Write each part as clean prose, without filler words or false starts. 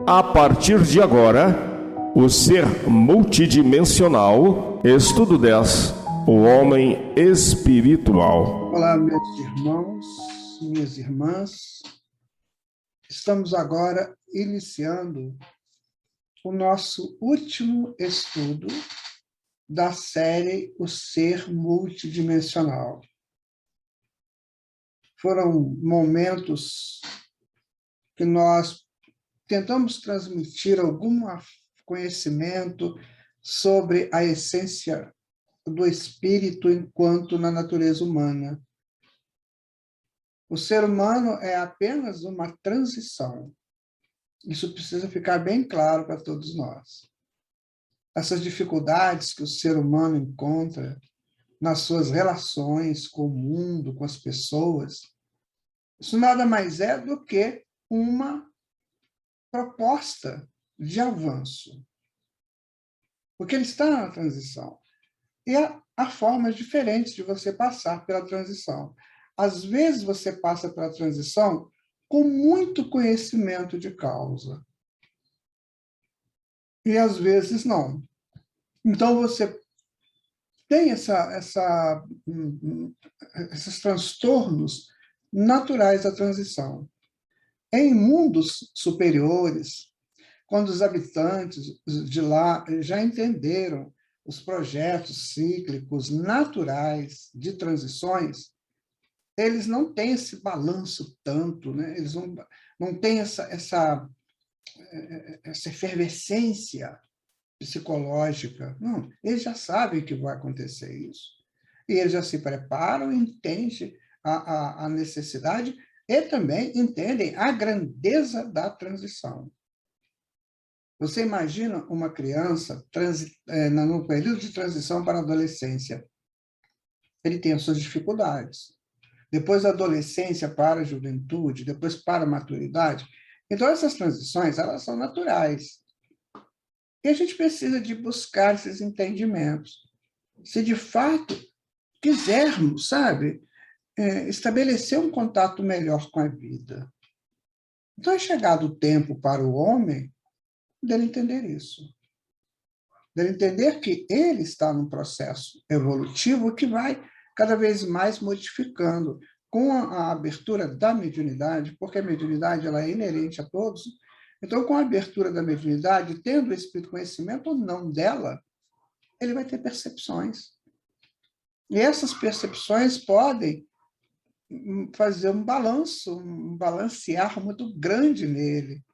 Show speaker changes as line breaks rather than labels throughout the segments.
A partir de agora, o ser multidimensional, estudo 10, o homem espiritual.
Olá, meus irmãos, minhas irmãs. Estamos agora iniciando o nosso último estudo da série O Ser Multidimensional. Foram momentos que nós tentamos transmitir algum conhecimento sobre a essência do espírito enquanto na natureza humana. O ser humano é apenas uma transição. Isso precisa ficar bem claro para todos nós. Essas dificuldades que o ser humano encontra nas suas relações com o mundo, com as pessoas, isso nada mais é do que uma proposta de avanço. Porque ele está na transição. E há formas diferentes de você passar pela transição. Às vezes você passa pela transição com muito conhecimento de causa. E às vezes não. Então você tem esses transtornos naturais da transição. Em mundos superiores, quando os habitantes de lá já entenderam os projetos cíclicos naturais de transições, eles não têm esse balanço tanto, né? Eles não têm essa efervescência psicológica. Não, eles já sabem que vai acontecer isso. E eles já se preparam, entendem a necessidade e também entendem a grandeza da transição. Você imagina uma criança no período de transição para a adolescência. Ele tem as suas dificuldades. Depois da adolescência para a juventude, depois para a maturidade. Então, essas transições, elas são naturais. E a gente precisa de buscar esses entendimentos. Se, de fato, quisermos, sabe, estabelecer um contato melhor com a vida. Então, é chegado o tempo para o homem dele entender isso. Dele entender que ele está num processo evolutivo que vai cada vez mais modificando com a abertura da mediunidade, porque a mediunidade ela é inerente a todos. Então, com a abertura da mediunidade, tendo o espírito conhecimento ou não dela, ele vai ter percepções. E essas percepções podem fazer um balanço, um balancear muito grande nele.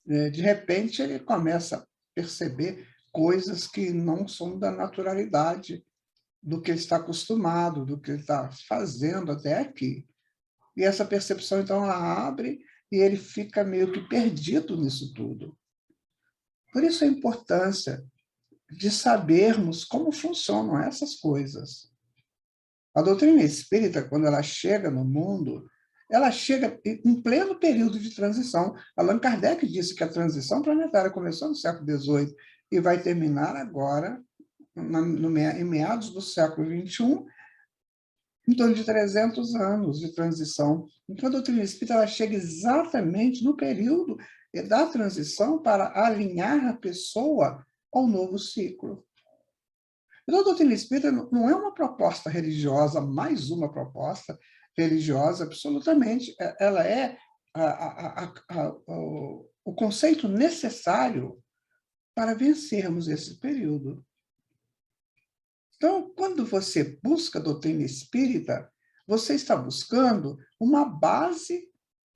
De repente, ele começa a perceber coisas que não são da naturalidade do que ele está acostumado, do que ele está fazendo até aqui. E essa percepção, então, ela abre e ele fica meio que perdido nisso tudo. Por isso a importância de sabermos como funcionam essas coisas. A doutrina espírita, quando ela chega no mundo, ela chega em pleno período de transição. Allan Kardec disse que a transição planetária começou no século XVIII e vai terminar agora, em meados do século XXI, em torno de 300 anos de transição. Então, a doutrina espírita ela chega exatamente no período da transição para alinhar a pessoa ao novo ciclo. Então, a doutrina espírita não é uma proposta religiosa, mais uma proposta religiosa, absolutamente. Ela é o conceito necessário para vencermos esse período. Então, quando você busca a doutrina espírita, você está buscando uma base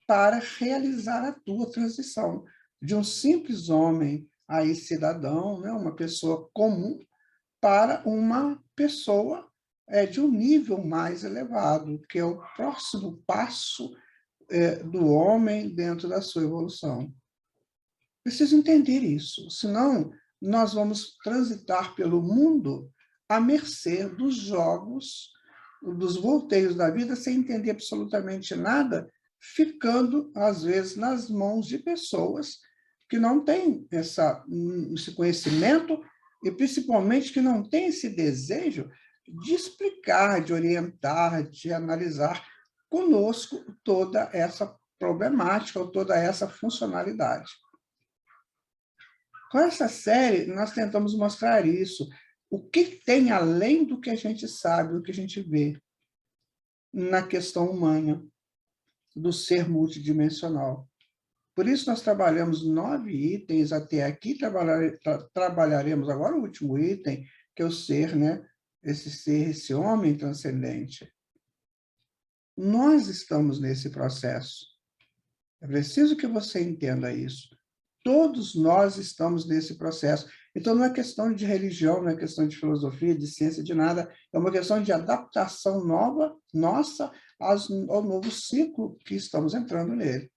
para realizar a tua transição de um simples homem aí cidadão, né, uma pessoa comum, para uma pessoa de um nível mais elevado, que é o próximo passo do homem dentro da sua evolução. Preciso entender isso, senão nós vamos transitar pelo mundo à mercê dos jogos, dos volteios da vida, sem entender absolutamente nada, ficando, às vezes, nas mãos de pessoas que não têm esse conhecimento e, principalmente, que não têm esse desejo de explicar, de orientar, de analisar conosco toda essa problemática ou toda essa funcionalidade. Com essa série, nós tentamos mostrar isso. O que tem além do que a gente sabe, do que a gente vê na questão humana, do ser multidimensional. Por isso, nós trabalhamos 9 itens até aqui, trabalharemos agora o último item, que é o ser, né? Esse ser, esse homem transcendente. Nós estamos nesse processo. É preciso que você entenda isso. Todos nós estamos nesse processo. Então, não é questão de religião, não é questão de filosofia, de ciência, de nada. É uma questão de adaptação nova, nossa, ao novo ciclo que estamos entrando nele.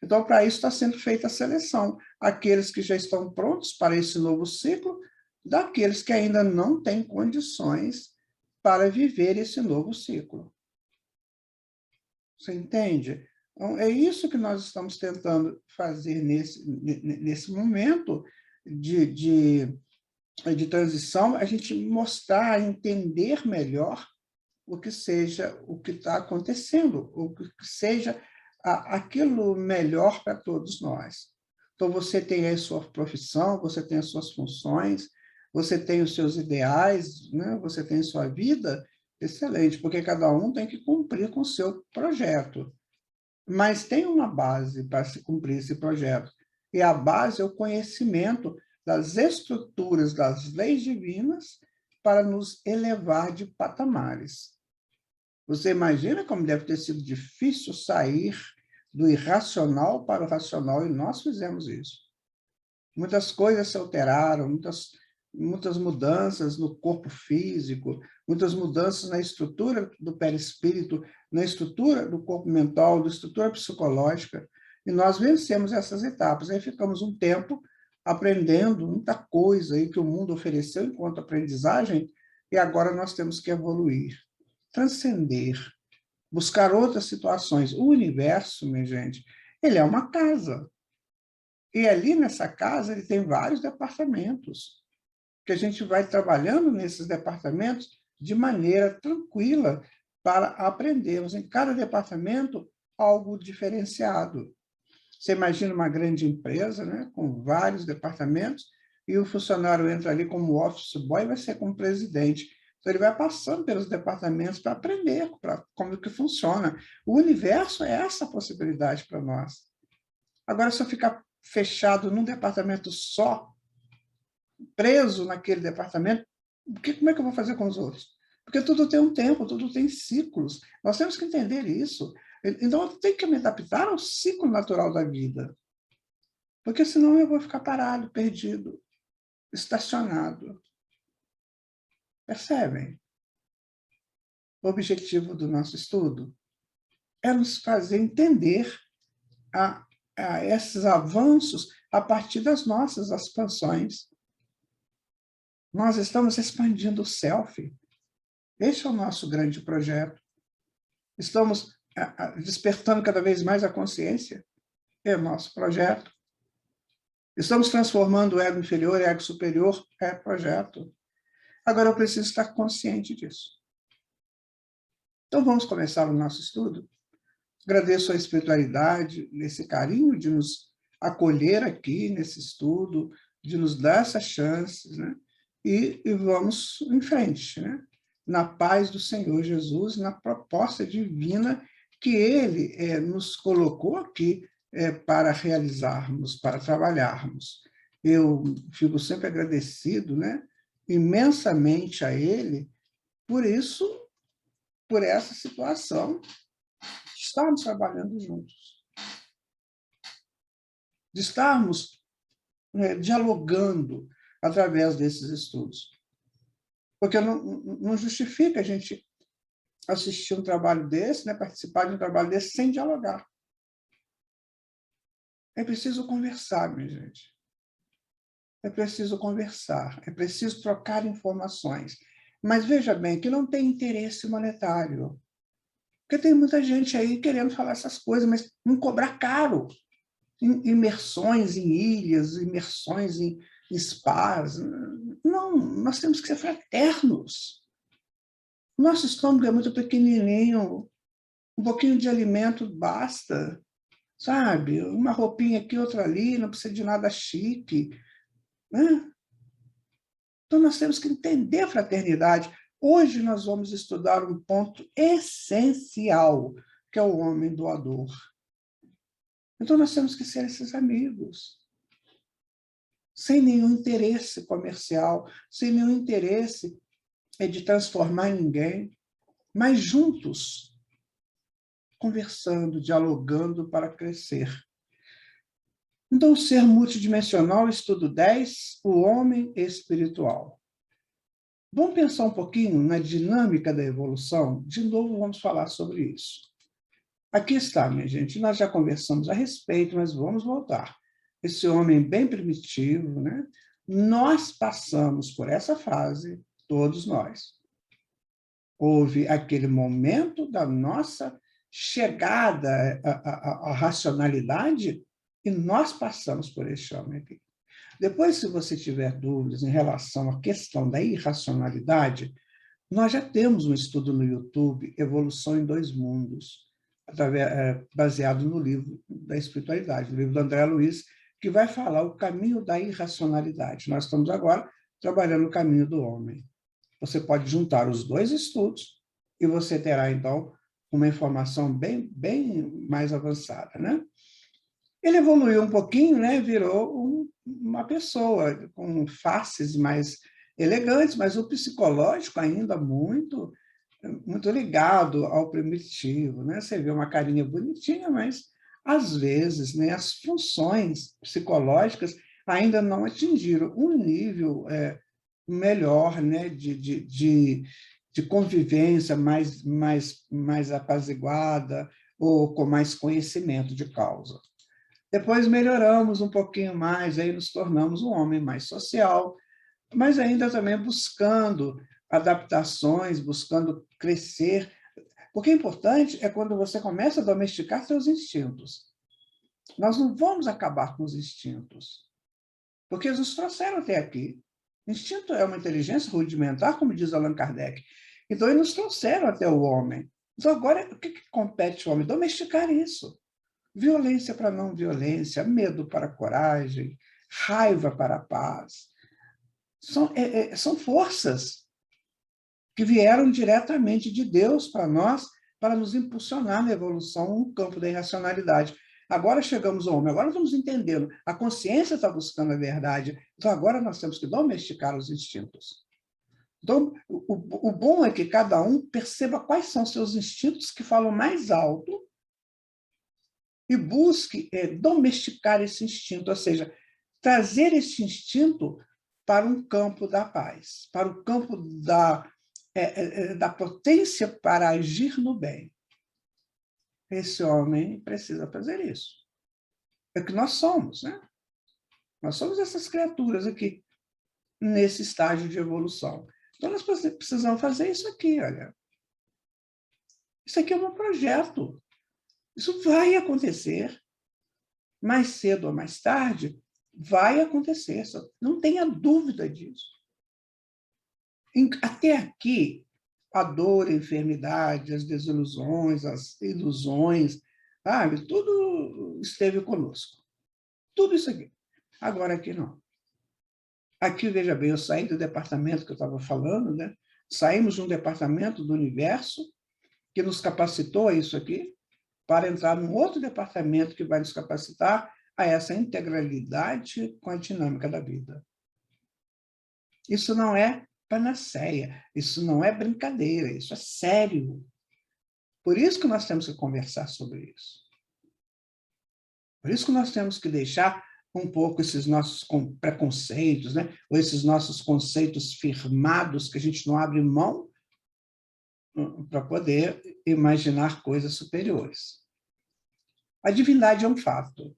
Então, para isso está sendo feita a seleção. Aqueles que já estão prontos para esse novo ciclo, daqueles que ainda não têm condições para viver esse novo ciclo. Você entende? Então, é isso que nós estamos tentando fazer nesse momento de transição, a gente mostrar, entender melhor o que seja, o que está acontecendo, o que seja aquilo melhor para todos nós. Então, você tem a sua profissão, você tem as suas funções, você tem os seus ideais, né? Você tem a sua vida, excelente, porque cada um tem que cumprir com o seu projeto. Mas tem uma base para se cumprir esse projeto, e a base é o conhecimento das estruturas das leis divinas para nos elevar de patamares. Você imagina como deve ter sido difícil sair do irracional para o racional, e nós fizemos isso. Muitas coisas se alteraram, muitas mudanças no corpo físico, muitas mudanças na estrutura do perispírito, na estrutura do corpo mental, na estrutura psicológica, e nós vencemos essas etapas. Aí ficamos um tempo aprendendo muita coisa aí que o mundo ofereceu enquanto aprendizagem, e agora nós temos que evoluir, transcender, buscar outras situações. O universo, minha gente, ele é uma casa. E ali nessa casa ele tem vários departamentos, que a gente vai trabalhando nesses departamentos de maneira tranquila para aprendermos em cada departamento algo diferenciado. Você imagina uma grande empresa, né, com vários departamentos, e o funcionário entra ali como office boy e vai ser como presidente. Então, ele vai passando pelos departamentos para aprender como que funciona. O universo é essa possibilidade para nós. Agora, se eu ficar fechado num departamento só, preso naquele departamento, como é que eu vou fazer com os outros? Porque tudo tem um tempo, tudo tem ciclos. Nós temos que entender isso. Então, eu tenho que me adaptar ao ciclo natural da vida. Porque senão eu vou ficar parado, perdido, estacionado. Percebem? O objetivo do nosso estudo é nos fazer entender a esses avanços a partir das nossas expansões. Nós estamos expandindo o self. Esse é o nosso grande projeto. Estamos despertando cada vez mais a consciência. É o nosso projeto. Estamos transformando o ego inferior em ego superior. É projeto. Agora eu preciso estar consciente disso. Então vamos começar o nosso estudo. Agradeço a espiritualidade, esse carinho de nos acolher aqui nesse estudo, de nos dar essas chances, né? E vamos em frente, né? Na paz do Senhor Jesus, na proposta divina que Ele nos colocou aqui para realizarmos, para trabalharmos. Eu fico sempre agradecido, né? Imensamente a Ele por isso, por essa situação, de estarmos trabalhando juntos, de estarmos dialogando através desses estudos. Porque não justifica a gente assistir um trabalho desse, né, participar de um trabalho desse sem dialogar. É preciso conversar, minha gente. É preciso conversar, é preciso trocar informações. Mas veja bem, que não tem interesse monetário. Porque tem muita gente aí querendo falar essas coisas, mas não cobrar caro. Imersões em ilhas, imersões em spas. Não, nós temos que ser fraternos. Nosso estômago é muito pequenininho, um pouquinho de alimento basta, sabe? Uma roupinha aqui, outra ali, não precisa de nada chique. né? Então, nós temos que entender a fraternidade. Hoje, nós vamos estudar um ponto essencial, que é o homem doador. Então, nós temos que ser esses amigos, sem nenhum interesse comercial, sem nenhum interesse de transformar ninguém, mas juntos, conversando, dialogando para crescer. Então, o ser multidimensional, estudo 10, o homem espiritual. Vamos pensar um pouquinho na dinâmica da evolução? De novo, vamos falar sobre isso. Aqui está, minha gente, nós já conversamos a respeito, mas vamos voltar. Esse homem bem primitivo, né? Nós passamos por essa fase, todos nós. Houve aquele momento da nossa chegada à racionalidade e nós passamos por esse homem aqui. Depois, se você tiver dúvidas em relação à questão da irracionalidade, nós já temos um estudo no YouTube, Evolução em Dois Mundos, baseado no livro da espiritualidade, no livro do André Luiz, que vai falar o caminho da irracionalidade. Nós estamos agora trabalhando o caminho do homem. Você pode juntar os dois estudos e você terá, então, uma informação bem mais avançada, né? Ele evoluiu um pouquinho, né? Virou uma pessoa com faces mais elegantes, mas o psicológico ainda muito ligado ao primitivo, né? Você vê uma carinha bonitinha, mas às vezes, né, as funções psicológicas ainda não atingiram um nível melhor, né, de convivência mais apaziguada ou com mais conhecimento de causa. Depois melhoramos um pouquinho mais, aí nos tornamos um homem mais social, mas ainda também buscando adaptações, buscando crescer. Porque o importante é quando você começa a domesticar seus instintos. Nós não vamos acabar com os instintos, porque eles nos trouxeram até aqui. Instinto é uma inteligência rudimentar, como diz Allan Kardec. Então, eles nos trouxeram até o homem. Então, agora, o que compete ao homem? Domesticar isso. Violência para não violência, medo para coragem, raiva para a paz. São forças que vieram diretamente de Deus para nós, para nos impulsionar na evolução no campo da irracionalidade. Agora chegamos ao homem, agora estamos entendendo. A consciência está buscando a verdade. Então, agora nós temos que domesticar os instintos. Então, o bom é que cada um perceba quais são seus instintos que falam mais alto e busque domesticar esse instinto, ou seja, trazer esse instinto para um campo da paz, para o campo da potência para agir no bem. Esse homem precisa fazer isso. É o que nós somos, né? Nós somos essas criaturas aqui, nesse estágio de evolução. Então, nós precisamos fazer isso aqui, olha. Isso aqui é um projeto. Isso vai acontecer. Mais cedo ou mais tarde, vai acontecer. Não tenha dúvida disso. Até aqui, a dor, a enfermidade, as desilusões, as ilusões, sabe? Tudo esteve conosco. Tudo isso aqui. Agora aqui não. Aqui, veja bem, eu saí do departamento que eu estava falando, né? Saímos de um departamento do universo que nos capacitou a isso aqui, para entrar num outro departamento que vai nos capacitar a essa integralidade com a dinâmica da vida. Isso não é panaceia, isso não é brincadeira, isso é sério. Por isso que nós temos que conversar sobre isso. Por isso que nós temos que deixar um pouco esses nossos preconceitos, né? Ou esses nossos conceitos firmados que a gente não abre mão para poder imaginar coisas superiores. A divindade é um fato.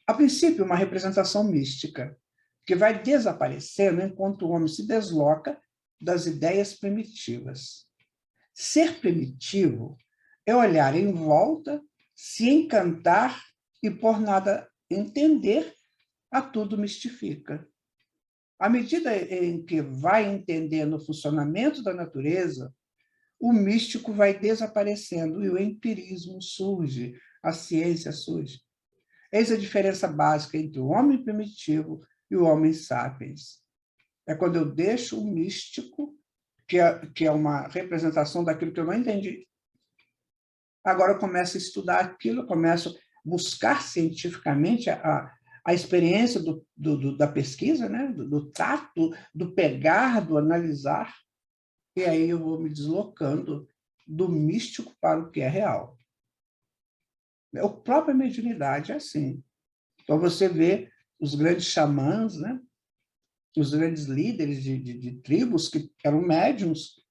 A princípio, uma representação mística, que vai desaparecendo enquanto o homem se desloca das ideias primitivas. Ser primitivo é olhar em volta, se encantar e, por nada entender, a tudo mistifica. À medida em que vai entendendo o funcionamento da natureza, o místico vai desaparecendo e o empirismo surge, a ciência surge. Eis a diferença básica entre o homem primitivo e o homem sapiens. É quando eu deixo o místico, que é uma representação daquilo que eu não entendi. Agora eu começo a estudar aquilo, eu começo a buscar cientificamente a experiência da pesquisa, né? do tato, do pegar, do analisar, e aí eu vou me deslocando do místico para o que é real. A própria mediunidade é assim. Então você vê os grandes xamãs, né? Os grandes líderes de tribos que eram médiums,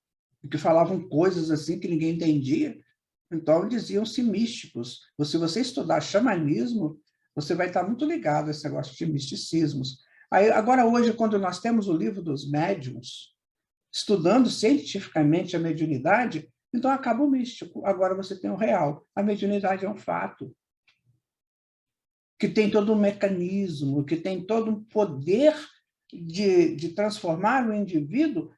que falavam coisas assim que ninguém entendia, então diziam-se místicos. Se você estudar xamanismo, você vai estar muito ligado a esse negócio de misticismos. Aí, agora, hoje, quando nós temos o livro dos médiuns, estudando cientificamente a mediunidade, então acaba o místico. Agora você tem o real. A mediunidade é um fato, que tem todo um mecanismo, que tem todo um poder de transformar o indivíduo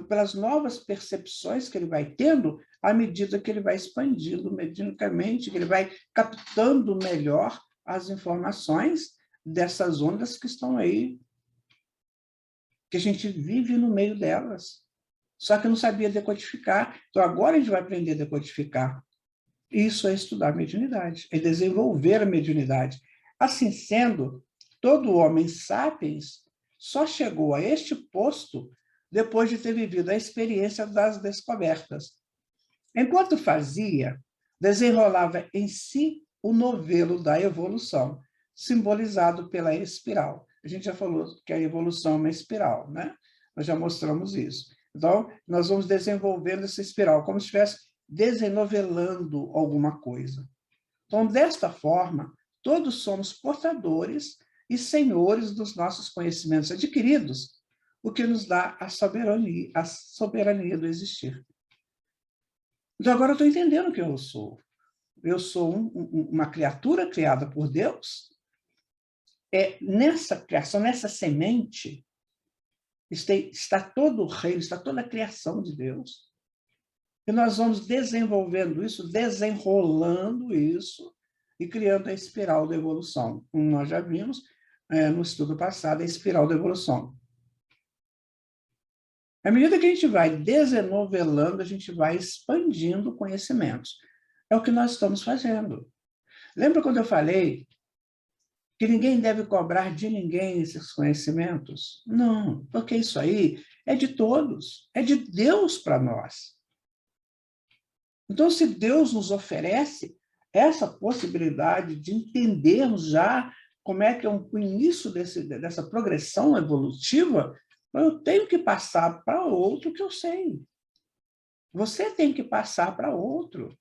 pelas novas percepções que ele vai tendo à medida que ele vai expandindo mediunicamente, que ele vai captando melhor as informações dessas ondas que estão aí, que a gente vive no meio delas. Só que não sabia decodificar. Então, agora a gente vai aprender a decodificar. Isso é estudar a mediunidade, é desenvolver a mediunidade. Assim sendo, todo homem sapiens só chegou a este posto depois de ter vivido a experiência das descobertas. Enquanto fazia, desenrolava em si o novelo da evolução, simbolizado pela espiral. A gente já falou que a evolução é uma espiral, né? Nós já mostramos isso. Então, nós vamos desenvolvendo essa espiral, como se estivesse desenovelando alguma coisa. Então, desta forma, todos somos portadores e senhores dos nossos conhecimentos adquiridos, o que nos dá a soberania do existir. Então, agora eu estou entendendo quem eu sou. Eu sou uma criatura criada por Deus. Nessa criação, nessa semente, está todo o reino, está toda a criação de Deus. E nós vamos desenvolvendo isso, desenrolando isso e criando a espiral da evolução. Como nós já vimos no estudo passado, a espiral da evolução. À medida que a gente vai desenovelando, a gente vai expandindo conhecimentos. É o que nós estamos fazendo. Lembra quando eu falei que ninguém deve cobrar de ninguém esses conhecimentos? Não, porque isso aí é de todos, é de Deus para nós. Então, se Deus nos oferece essa possibilidade de entendermos já como é que é o início dessa progressão evolutiva, eu tenho que passar para outro que eu sei. Você tem que passar para outro.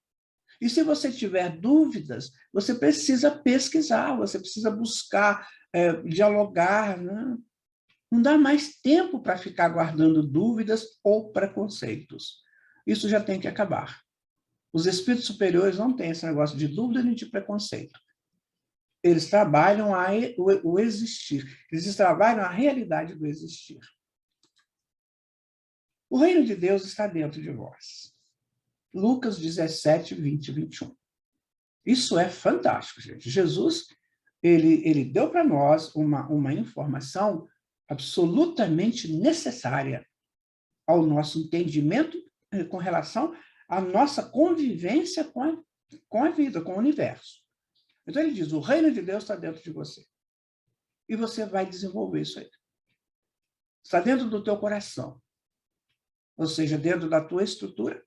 E se você tiver dúvidas, você precisa pesquisar, você precisa buscar, dialogar, né? Não dá mais tempo para ficar guardando dúvidas ou preconceitos. Isso já tem que acabar. Os espíritos superiores não têm esse negócio de dúvida nem de preconceito. Eles trabalham o existir. Eles trabalham a realidade do existir. O reino de Deus está dentro de vós. Lucas 17, 20 e 21. Isso é fantástico, gente. Jesus, ele deu para nós uma informação absolutamente necessária ao nosso entendimento com relação à nossa convivência com a vida, com o universo. Então, ele diz, o reino de Deus está dentro de você. E você vai desenvolver isso aí. Está dentro do teu coração. Ou seja, dentro da tua estrutura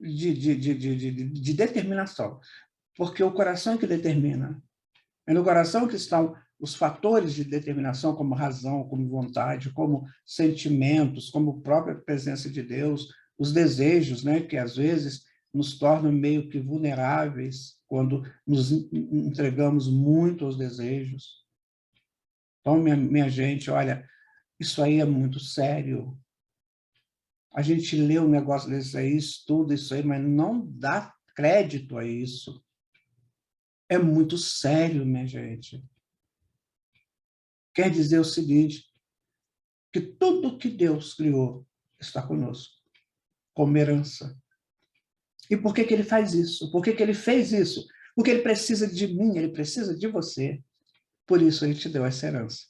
de determinação. Porque o coração é que determina. É no coração que estão os fatores de determinação, como razão, como vontade, como sentimentos, como própria presença de Deus, os desejos, né, que às vezes nos tornam meio que vulneráveis quando nos entregamos muito aos desejos. Então, minha gente, olha, isso aí é muito sério. A gente lê um negócio desse aí, estuda isso aí, mas não dá crédito a isso. É muito sério, minha gente. Quer dizer o seguinte, que tudo que Deus criou está conosco, como herança. E por que ele faz isso? Por que ele fez isso? Porque ele precisa de mim, ele precisa de você. Por isso ele te deu essa herança.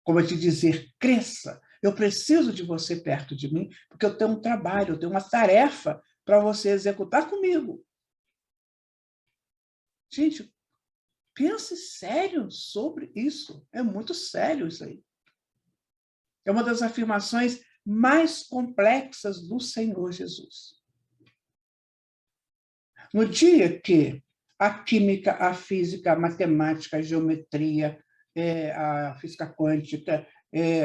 como a te dizer, cresça. Eu preciso de você perto de mim, porque eu tenho um trabalho, eu tenho uma tarefa para você executar comigo. Gente, pense sério sobre isso. É muito sério isso aí. É uma das afirmações mais complexas do Senhor Jesus. No dia que a química, a física, a matemática, a geometria, a física quântica,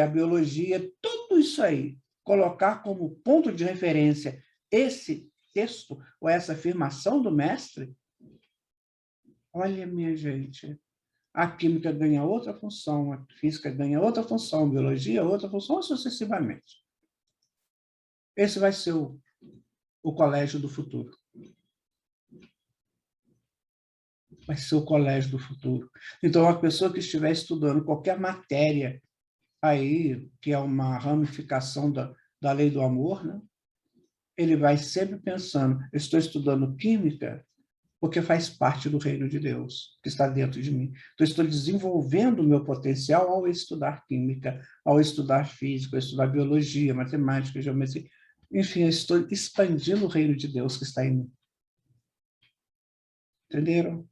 a biologia, tudo isso aí, colocar como ponto de referência esse texto ou essa afirmação do mestre, olha, minha gente, a química ganha outra função, a física ganha outra função, a biologia outra função, sucessivamente. Esse vai ser o colégio do futuro. Vai ser o colégio do futuro. Então, a pessoa que estiver estudando qualquer matéria aí, que é uma ramificação da lei do amor, né? Ele vai sempre pensando, eu estou estudando química porque faz parte do reino de Deus, que está dentro de mim. Então, estou desenvolvendo o meu potencial ao estudar química, ao estudar física, ao estudar biologia, matemática, geometria. Enfim, eu estou expandindo o reino de Deus que está em mim. Entenderam?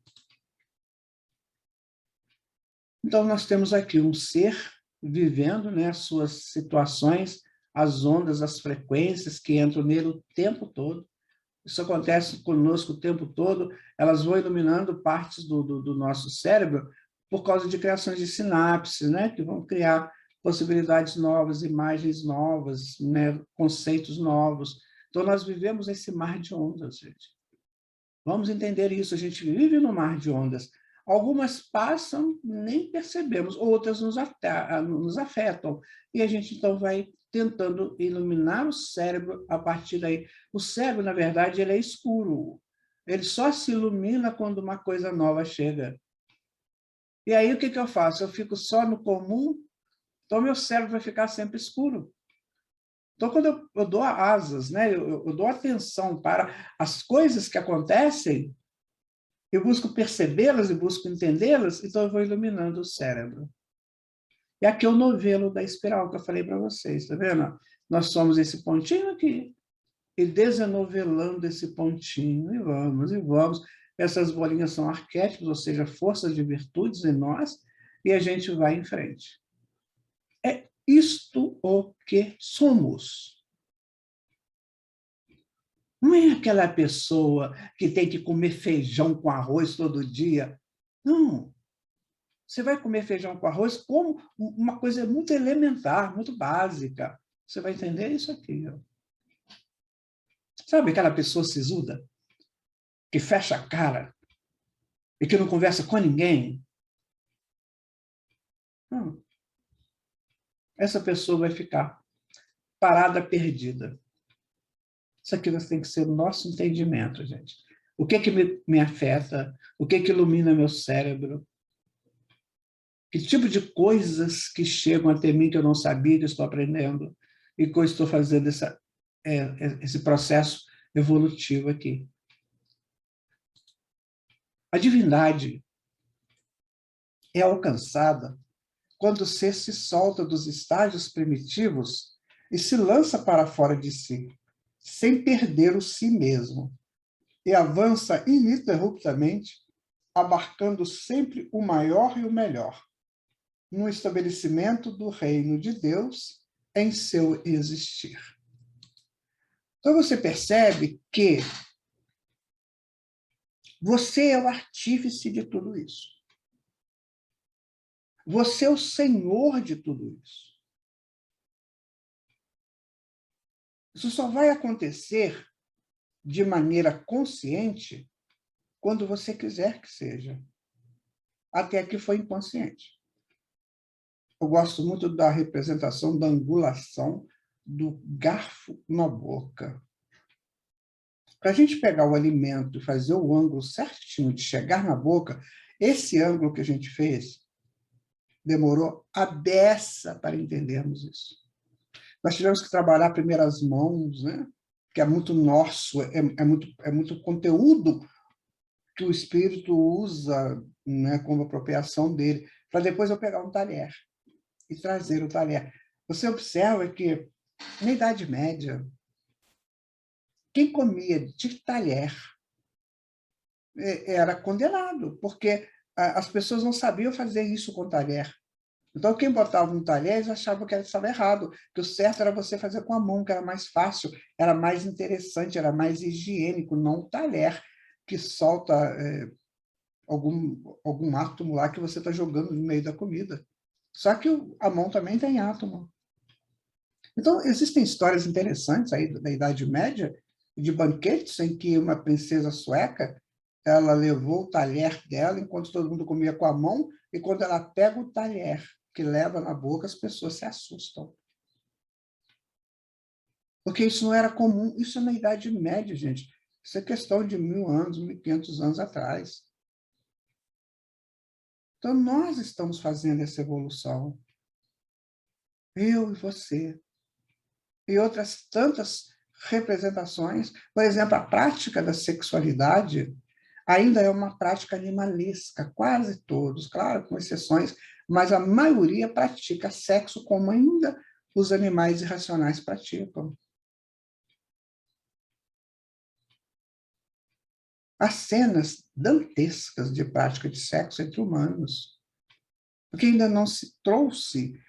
Então, nós temos aqui um ser vivendo, né, as suas situações, as ondas, as frequências que entram nele o tempo todo. Isso acontece conosco o tempo todo, elas vão iluminando partes do nosso cérebro por causa de criações de sinapses, né, que vão criar possibilidades novas, imagens novas, né, conceitos novos. Então, nós vivemos esse mar de ondas, gente. Vamos entender isso, a gente vive no mar de ondas. Algumas passam, nem percebemos, outras nos afetam. E a gente, então, vai tentando iluminar o cérebro a partir daí. O cérebro, na verdade, ele é escuro. Ele só se ilumina quando uma coisa nova chega. E aí, o que eu faço? Eu fico só no comum, então meu cérebro vai ficar sempre escuro. Então, quando eu dou asas, né, eu dou atenção para as coisas que acontecem, eu busco percebê-las e busco entendê-las, então eu vou iluminando o cérebro. E aqui é o novelo da espiral que eu falei para vocês, tá vendo? Nós somos esse pontinho aqui, e desenovelando esse pontinho, e vamos. Essas bolinhas são arquétipos, ou seja, forças de virtudes em nós, e a gente vai em frente. É isto o que somos. Não é aquela pessoa que tem que comer feijão com arroz todo dia. Não. Você vai comer feijão com arroz como uma coisa muito elementar, muito básica. Você vai entender isso aqui. Ó. Sabe aquela pessoa sisuda? Que fecha a cara e que não conversa com ninguém? Não. Essa pessoa vai ficar parada, perdida. Isso aqui tem que ser o nosso entendimento, gente. O que me afeta? O que ilumina meu cérebro? Que tipo de coisas que chegam até mim que eu não sabia, que eu estou aprendendo, e que eu estou fazendo esse processo evolutivo aqui. A divindade é alcançada quando o ser se solta dos estágios primitivos e se lança para fora de si, sem perder o si mesmo, e avança ininterruptamente, abarcando sempre o maior e o melhor, no estabelecimento do reino de Deus em seu existir. Então, você percebe que você é o artífice de tudo isso. Você é o senhor de tudo isso. Isso só vai acontecer de maneira consciente quando você quiser que seja. Até aqui foi inconsciente. Eu gosto muito da representação da angulação do garfo na boca. Para a gente pegar o alimento e fazer o ângulo certinho de chegar na boca, esse ângulo que a gente fez demorou a beça para entendermos isso. Nós tivemos que trabalhar primeiro as mãos, né? Que é muito nosso, é muito conteúdo que o espírito usa, né, como apropriação dele, para depois eu pegar um talher e trazer o talher. Você observa que, na Idade Média, quem comia de talher era condenado, porque as pessoas não sabiam fazer isso com talher. Então, quem botava um talher, eles achavam que estava errado, que o certo era você fazer com a mão, que era mais fácil, era mais interessante, era mais higiênico, não o talher que solta algum átomo lá que você está jogando no meio da comida. Só que a mão também tem átomo. Então, existem histórias interessantes aí da Idade Média, de banquetes em que uma princesa sueca, ela levou o talher dela enquanto todo mundo comia com a mão, e quando ela pega o talher que leva na boca, as pessoas se assustam. Porque isso não era comum, isso é na Idade Média, gente. Isso é questão de 1000 anos, 1500 anos atrás. Então, nós estamos fazendo essa evolução. Eu e você. E outras tantas representações. Por exemplo, a prática da sexualidade ainda é uma prática animalesca, quase todos, claro, com exceções, mas a maioria pratica sexo como ainda os animais irracionais praticam. Há cenas dantescas de prática de sexo entre humanos, porque ainda não se trouxe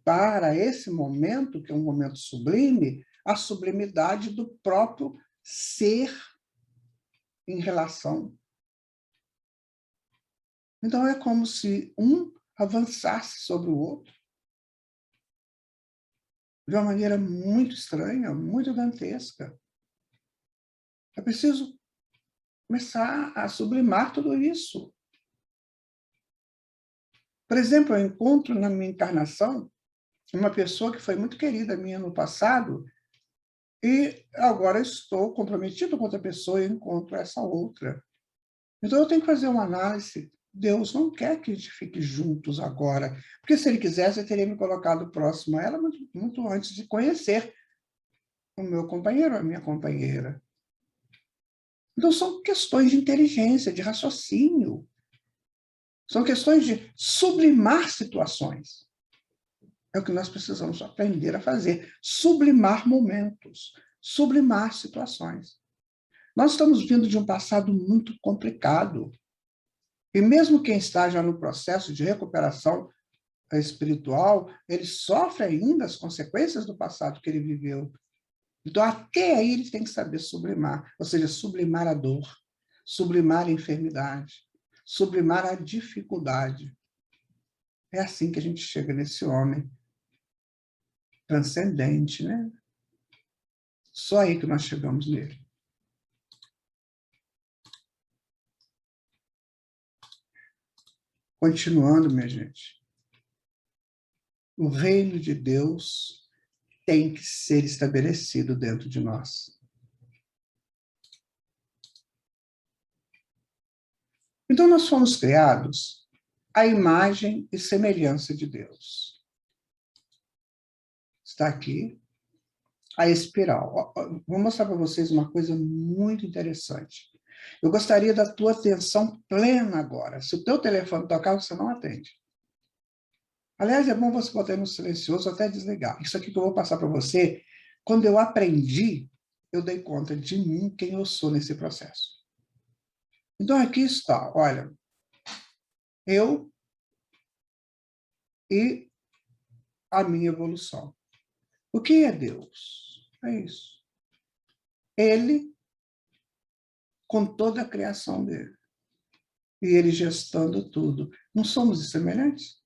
para esse momento, que é um momento sublime, a sublimidade do próprio ser em relação. Então, é como se um avançasse sobre o outro de uma maneira muito estranha, muito dantesca. É preciso começar a sublimar tudo isso. Por exemplo, eu encontro na minha encarnação uma pessoa que foi muito querida minha no passado, e agora estou comprometido com outra pessoa e encontro essa outra. Então, eu tenho que fazer uma análise. Deus não quer que a gente fique juntos agora, porque se ele quisesse, ele teria me colocado próximo a ela muito, muito antes de conhecer o meu companheiro, a minha companheira. Então, são questões de inteligência, de raciocínio. São questões de sublimar situações. É o que nós precisamos aprender a fazer. Sublimar momentos, sublimar situações. Nós estamos vindo de um passado muito complicado. E mesmo quem está já no processo de recuperação espiritual, ele sofre ainda as consequências do passado que ele viveu. Então, até aí, ele tem que saber sublimar, ou seja, sublimar a dor, sublimar a enfermidade, sublimar a dificuldade. É assim que a gente chega nesse homem transcendente, né? Só aí que nós chegamos nele. Continuando, minha gente. O reino de Deus tem que ser estabelecido dentro de nós. Então, nós fomos criados à imagem e semelhança de Deus. Está aqui a espiral. Vou mostrar para vocês uma coisa muito interessante. Eu gostaria da tua atenção plena agora. Se o teu telefone tocar, você não atende. Aliás, é bom você botar no silencioso até desligar. Isso aqui que eu vou passar para você, quando eu aprendi, eu dei conta de mim, quem eu sou nesse processo. Então, aqui está, olha, eu e a minha evolução. O que é Deus? É isso. Ele, com toda a criação dele, e ele gestando tudo. Não somos semelhantes?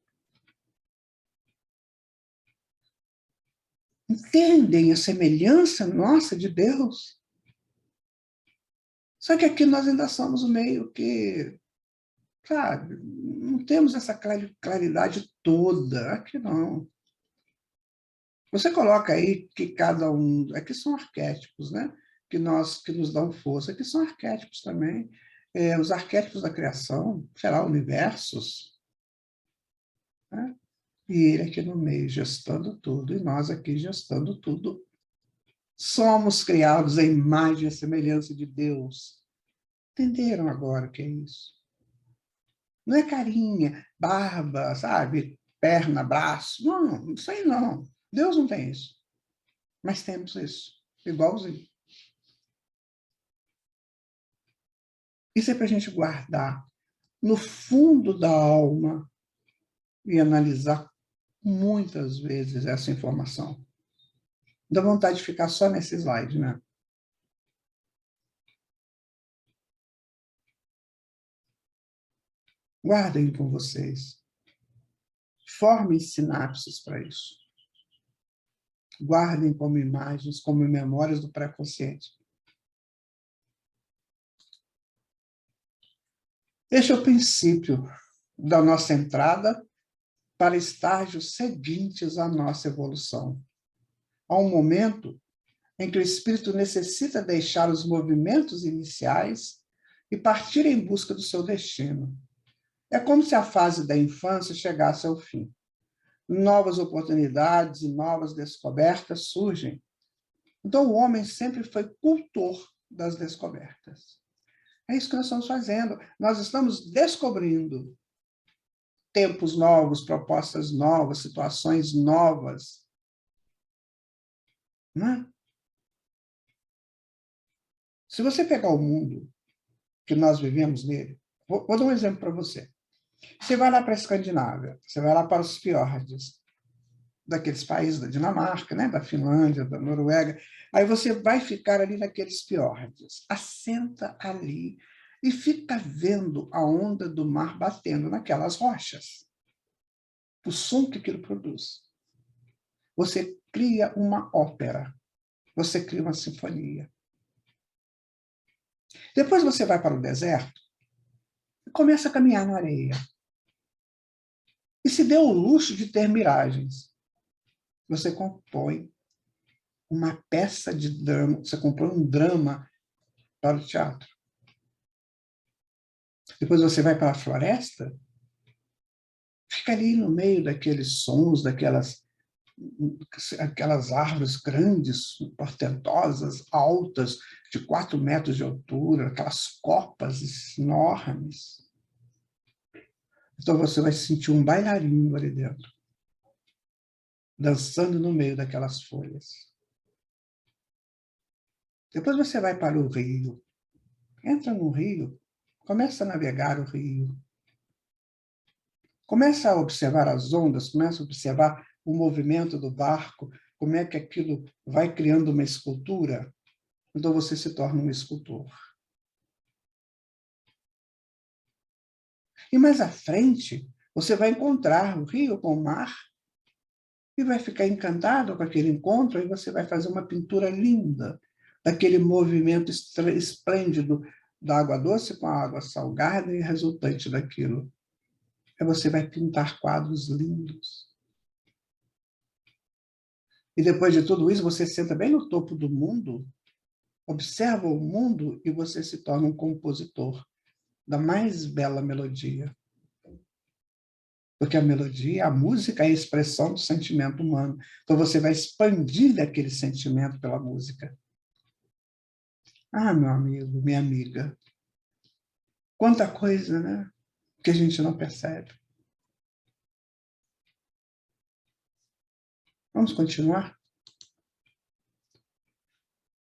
Entendem a semelhança nossa de Deus? Só que aqui nós ainda somos meio que, sabe, não temos essa claridade toda. Aqui não. Você coloca aí que cada um... Aqui são arquétipos, né? Que nos dão força. Aqui são arquétipos também. Os arquétipos da criação, sei lá, universos. Né? E ele aqui no meio, gestando tudo. E nós aqui gestando tudo. Somos criados à imagem e semelhança de Deus. Entenderam agora o que é isso? Não é carinha, barba, sabe? perna, braço. Não, isso aí não. Deus não tem isso. Mas temos isso, igualzinho. Isso é para a gente guardar no fundo da alma e analisar muitas vezes essa informação. Dá vontade de ficar só nesse slide, né? Guardem com vocês. Formem sinapses para isso. Guardem como imagens, como memórias do pré-consciente. Este é o princípio da nossa entrada para estágios seguintes à nossa evolução. Há um momento em que o espírito necessita deixar os movimentos iniciais e partir em busca do seu destino. É como se a fase da infância chegasse ao fim. Novas oportunidades e novas descobertas surgem. Então, o homem sempre foi cultor das descobertas. É isso que nós estamos fazendo. Nós estamos descobrindo tempos novos, propostas novas, situações novas. Não é? Se você pegar o mundo que nós vivemos nele, vou dar um exemplo para você. Você vai lá para a Escandinávia, você vai lá para os fiordes, daqueles países da Dinamarca, né, da Finlândia, da Noruega, aí você vai ficar ali naqueles fiordes, assenta ali e fica vendo a onda do mar batendo naquelas rochas, o som que aquilo produz. Você cria uma ópera, você cria uma sinfonia. Depois você vai para o deserto e começa a caminhar na areia. E se deu o luxo de ter miragens. Você compõe uma peça de drama, você compõe um drama para o teatro. Depois você vai para a floresta, fica ali no meio daqueles sons, aquelas árvores grandes, portentosas, altas, de 4 metros de altura, aquelas copas enormes. Então você vai sentir um bailarino ali dentro, dançando no meio daquelas folhas. Depois você vai para o rio, entra no rio, começa a navegar o rio. Começa a observar as ondas, começa a observar o movimento do barco, como é que aquilo vai criando uma escultura. Então você se torna um escultor. E mais à frente, você vai encontrar o rio com o mar e vai ficar encantado com aquele encontro e você vai fazer uma pintura linda daquele movimento esplêndido da água doce com a água salgada e resultante daquilo. Aí você vai pintar quadros lindos. E depois de tudo isso, você senta bem no topo do mundo, observa o mundo e você se torna um compositor da mais bela melodia. Porque a melodia, a música é a expressão do sentimento humano. Então você vai expandir aquele sentimento pela música. Ah, meu amigo, minha amiga, quanta coisa, né? Que a gente não percebe. Vamos continuar?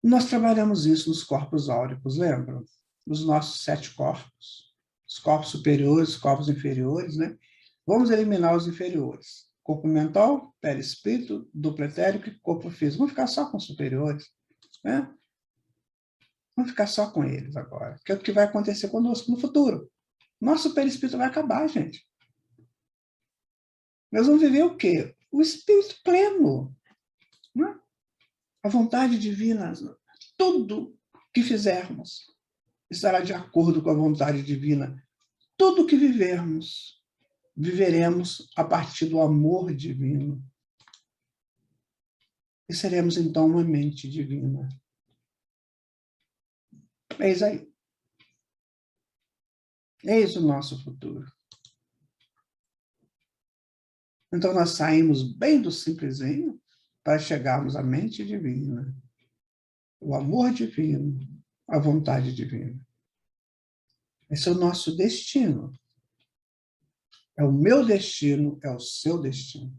Nós trabalhamos isso nos corpos áuricos, lembram? Nos nossos 7 corpos. Os corpos superiores, os corpos inferiores, né? Vamos eliminar os inferiores. Corpo mental, perispírito, duplo etérico e corpo físico. Vamos ficar só com os superiores, né? Vamos ficar só com eles agora, que é o que vai acontecer conosco no futuro. Nosso perispírito vai acabar, gente. Nós vamos viver o quê? O espírito pleno, né? A vontade divina. Tudo que fizermos estará de acordo com a vontade divina. Tudo que vivermos, viveremos a partir do amor divino. E seremos, então, uma mente divina. Eis aí. Eis o nosso futuro. Então, nós saímos bem do simplesinho para chegarmos à mente divina, o amor divino, a vontade divina. Esse é o nosso destino. É o meu destino, é o seu destino.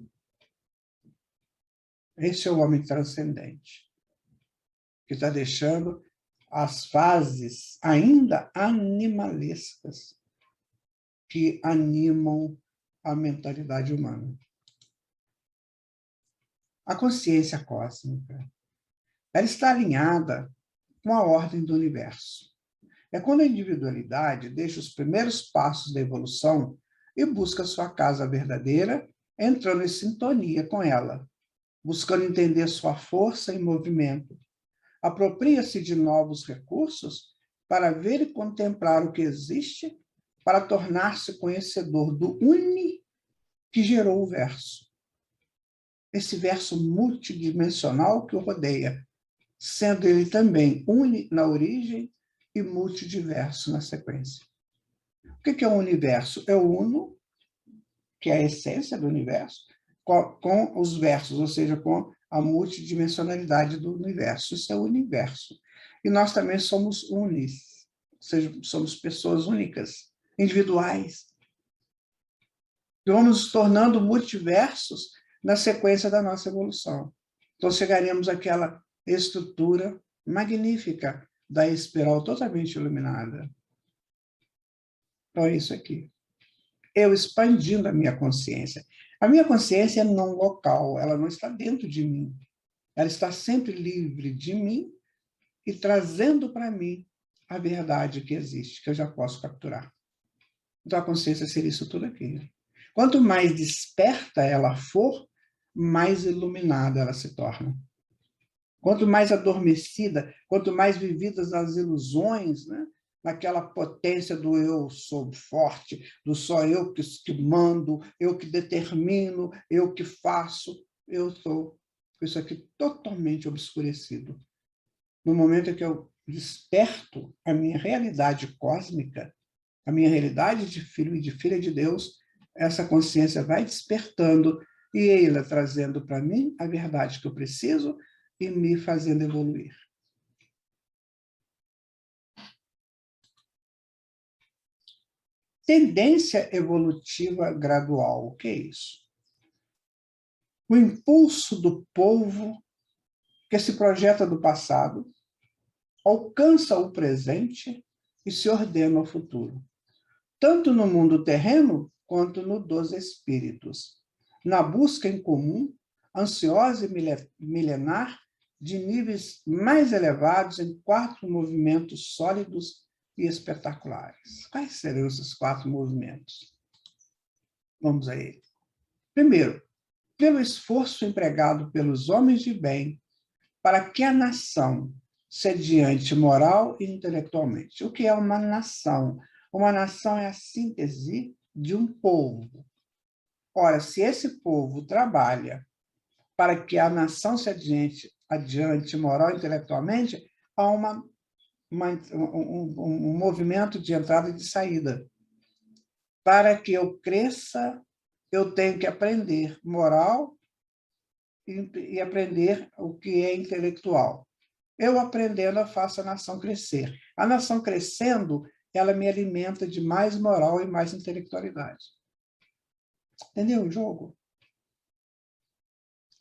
Esse é o homem transcendente, que está deixando as fases ainda animalescas que animam a mentalidade humana. A consciência cósmica, ela está alinhada com a ordem do universo. É quando a individualidade deixa os primeiros passos da evolução e busca sua casa verdadeira, entrando em sintonia com ela, buscando entender sua força e movimento. Apropria-se de novos recursos para ver e contemplar o que existe, para tornar-se conhecedor do uni que gerou o verso. Esse verso multidimensional que o rodeia, sendo ele também uni na origem e multidiverso na sequência. O que é o universo? É o uno, que é a essência do universo, com os versos, ou seja, com a multidimensionalidade do universo. Isso é o universo. E nós também somos unis, ou seja, somos pessoas únicas, individuais. E vamos nos tornando multiversos na sequência da nossa evolução. Então, chegaremos àquela estrutura magnífica da espiral totalmente iluminada. Então, é isso aqui. Eu expandindo a minha consciência. A minha consciência é não local, ela não está dentro de mim. Ela está sempre livre de mim e trazendo para mim a verdade que existe, que eu já posso capturar. Então, a consciência seria isso tudo aqui. Quanto mais desperta ela for, mais iluminada ela se torna. Quanto mais adormecida, quanto mais vividas as ilusões, né? Naquela potência do eu sou forte, do só eu que mando, eu que determino, eu que faço, eu estou com isso aqui totalmente obscurecido. No momento em que eu desperto a minha realidade cósmica, a minha realidade de filho e de filha de Deus, essa consciência vai despertando e ela trazendo para mim a verdade que eu preciso e me fazendo evoluir. Tendência evolutiva gradual, o que é isso? O impulso do povo que se projeta do passado, alcança o presente e se ordena ao futuro, tanto no mundo terreno quanto no dos espíritos, na busca em comum, ansiosa e milenar, de níveis mais elevados em 4 movimentos sólidos e espetaculares. Quais serão esses 4 movimentos? Vamos a ele. Primeiro, pelo esforço empregado pelos homens de bem para que a nação se adiante moral e intelectualmente. O que é uma nação? Uma nação é a síntese de um povo. Ora, se esse povo trabalha para que a nação se adiante moral e intelectualmente, há um movimento de entrada e de saída. Para que eu cresça, eu tenho que aprender moral e aprender o que é intelectual. Eu aprendendo, eu faço a nação crescer. A nação crescendo, ela me alimenta de mais moral e mais intelectualidade. Entendeu o jogo?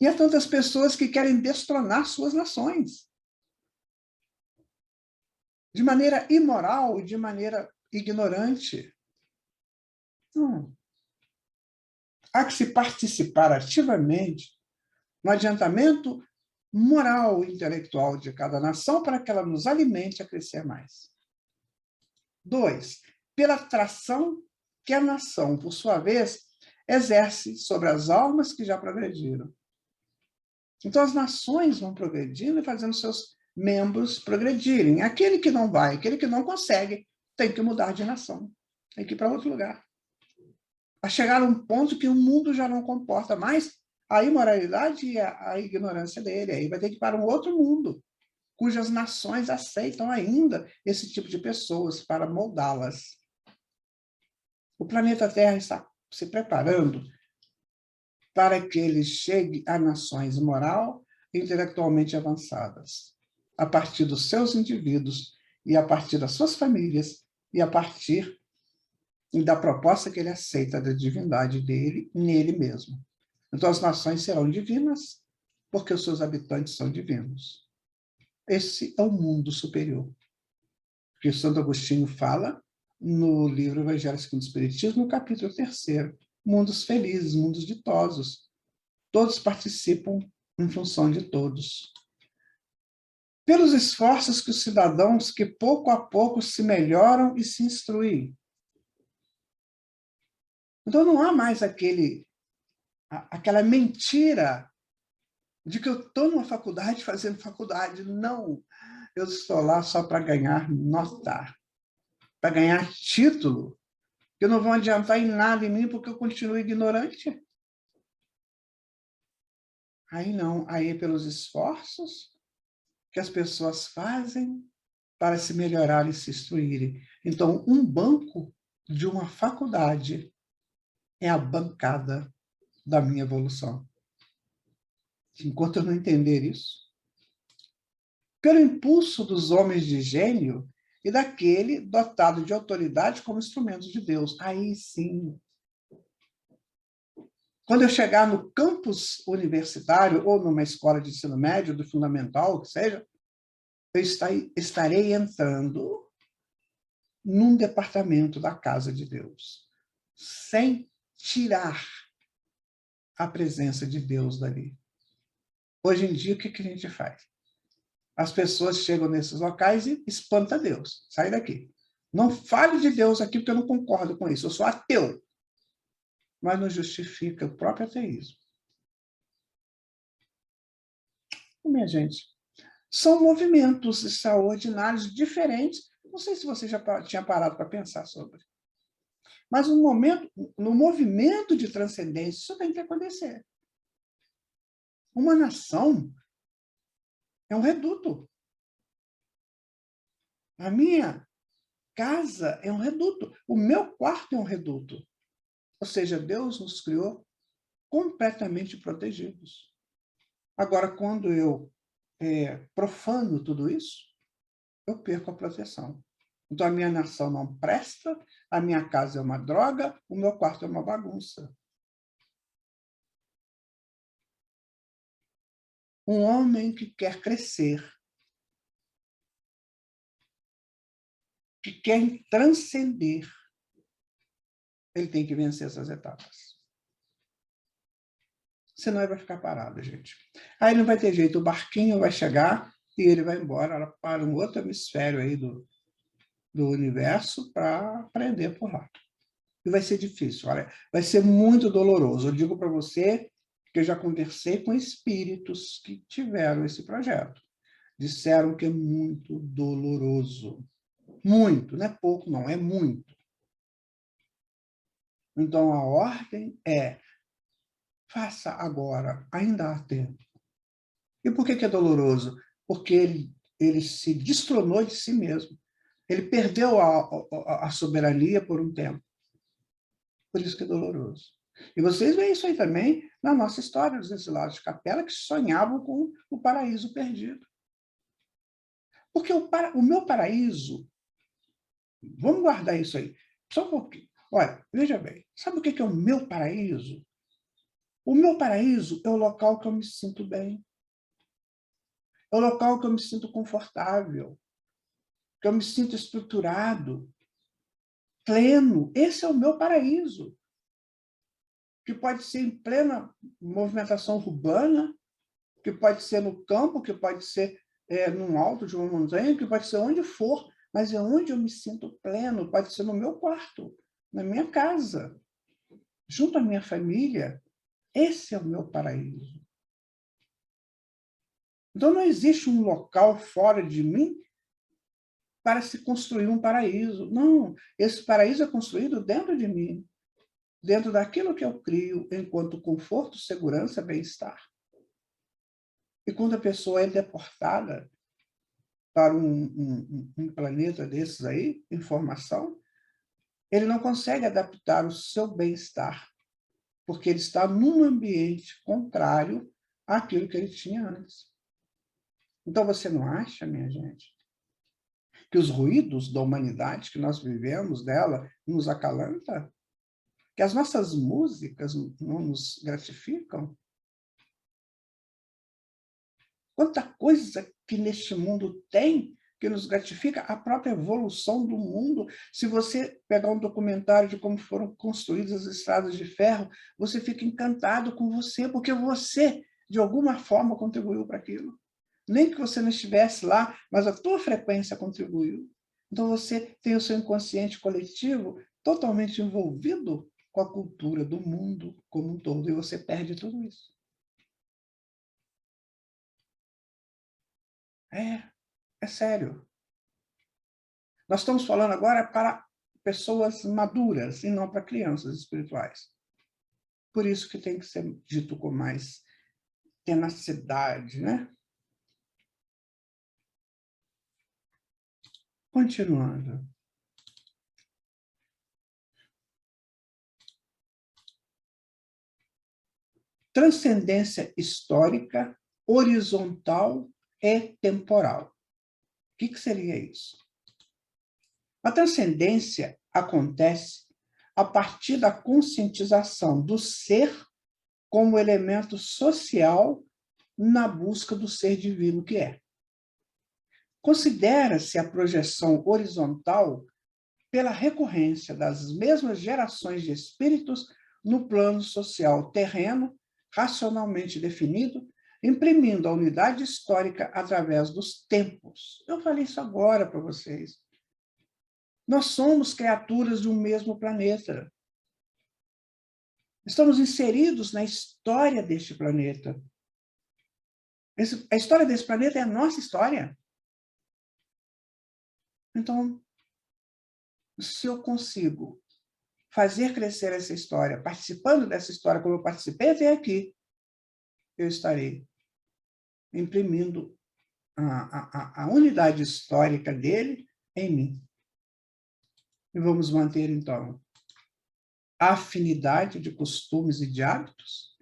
E há tantas pessoas que querem destronar suas nações. De maneira imoral e de maneira ignorante. Não. Há que se participar ativamente no adiantamento moral e intelectual de cada nação para que ela nos alimente a crescer mais. 2, pela atração que a nação, por sua vez, exerce sobre as almas que já progrediram. Então, as nações vão progredindo e fazendo seus membros progredirem. Aquele que não vai, aquele que não consegue, tem que mudar de nação, tem que ir para outro lugar. A chegar a um ponto que o mundo já não comporta mais a imoralidade e a ignorância dele. Aí vai ter que ir para um outro mundo, cujas nações aceitam ainda esse tipo de pessoas para moldá-las. O planeta Terra está se preparando para que ele chegue a nações moral e intelectualmente avançadas, a partir dos seus indivíduos e a partir das suas famílias e a partir e da proposta que ele aceita da divindade dele nele mesmo. Então, as nações serão divinas, porque os seus habitantes são divinos. Esse é o mundo superior, que Santo Agostinho fala no livro Evangelho segundo o Espiritismo, no capítulo 3º, mundos felizes, mundos ditosos. Todos participam em função de todos. Pelos esforços que os cidadãos que pouco a pouco se melhoram e se instruem. Então não há mais aquela mentira de que eu estou numa faculdade fazendo faculdade. Não, eu estou lá só para ganhar nota, para ganhar título, que não vão adiantar em nada em mim porque eu continuo ignorante. Aí não, aí é pelos esforços que as pessoas fazem para se melhorarem e se instruírem. Então, um banco de uma faculdade é a bancada da minha evolução. Enquanto eu não entender isso, pelo impulso dos homens de gênio e daquele dotado de autoridade como instrumento de Deus. Aí sim. Quando eu chegar no campus universitário ou numa escola de ensino médio, do fundamental, o que seja, eu estarei entrando num departamento da casa de Deus, sem tirar a presença de Deus dali. Hoje em dia, o que a gente faz? As pessoas chegam nesses locais e espanta Deus. Sai daqui. Não fale de Deus aqui, porque eu não concordo com isso. Eu sou ateu. Mas não justifica o próprio ateísmo. Minha gente, são movimentos extraordinários, diferentes. Não sei se você já tinha parado para pensar sobre. Mas no movimento de transcendência, isso tem que acontecer. Uma nação é um reduto. A minha casa é um reduto. O meu quarto é um reduto. Ou seja, Deus nos criou completamente protegidos. Agora, quando eu profano tudo isso, eu perco a proteção. Então, a minha nação não presta, a minha casa é uma droga, o meu quarto é uma bagunça. Um homem que quer crescer, que quer transcender, ele tem que vencer essas etapas. Senão ele vai ficar parado, gente. Aí não vai ter jeito, o barquinho vai chegar e ele vai embora para um outro hemisfério aí do universo para aprender por lá. E vai ser difícil, olha, vai ser muito doloroso. Eu digo para você que eu já conversei com espíritos que tiveram esse projeto. Disseram que é muito doloroso. Muito, não é pouco, não, é muito. Então, a ordem é: faça agora, ainda há tempo. E por que é doloroso? Porque ele se destronou de si mesmo. Ele perdeu a soberania por um tempo. Por isso que é doloroso. E vocês veem isso aí também na nossa história dos exilados de Capela, que sonhavam com o paraíso perdido. Porque o meu paraíso, vamos guardar isso aí, só um pouquinho. Olha, veja bem, sabe o que é o meu paraíso? O meu paraíso é o local que eu me sinto bem. É o local que eu me sinto confortável, que eu me sinto estruturado, pleno. Esse é o meu paraíso, que pode ser em plena movimentação urbana, que pode ser no campo, que pode ser no alto de uma montanha, que pode ser onde for, mas é onde eu me sinto pleno, pode ser no meu quarto, na minha casa, junto à minha família. Esse é o meu paraíso. Então, não existe um local fora de mim para se construir um paraíso. Não, esse paraíso é construído dentro de mim, dentro daquilo que eu crio enquanto conforto, segurança, bem-estar. E quando a pessoa é deportada para um planeta desses aí, informação, ele não consegue adaptar o seu bem-estar, porque ele está num ambiente contrário àquilo que ele tinha antes. Então, você não acha, minha gente, que os ruídos da humanidade que nós vivemos dela nos acalanta? Que as nossas músicas não nos gratificam? Quanta coisa que neste mundo tem que nos gratifica, a própria evolução do mundo. Se você pegar um documentário de como foram construídas as estradas de ferro, você fica encantado com você, porque você, de alguma forma, contribuiu para aquilo. Nem que você não estivesse lá, mas a tua frequência contribuiu. Então, você tem o seu inconsciente coletivo totalmente envolvido com a cultura do mundo como um todo, e você perde tudo isso. É sério. Nós estamos falando agora para pessoas maduras e não para crianças espirituais. Por isso que tem que ser dito com mais tenacidade, né? Continuando. Transcendência histórica, horizontal e temporal. O que seria isso? A transcendência acontece a partir da conscientização do ser como elemento social na busca do ser divino que é. Considera-se a projeção horizontal pela recorrência das mesmas gerações de espíritos no plano social terreno, racionalmente definido, imprimindo a unidade histórica através dos tempos. Eu falei isso agora para vocês. Nós somos criaturas de um mesmo planeta. Estamos inseridos na história deste planeta. A história desse planeta é a nossa história. Então, se eu consigo fazer crescer essa história, participando dessa história como eu participei até aqui, eu estarei imprimindo a unidade histórica dele em mim. E vamos manter, então, a afinidade de costumes e de hábitos,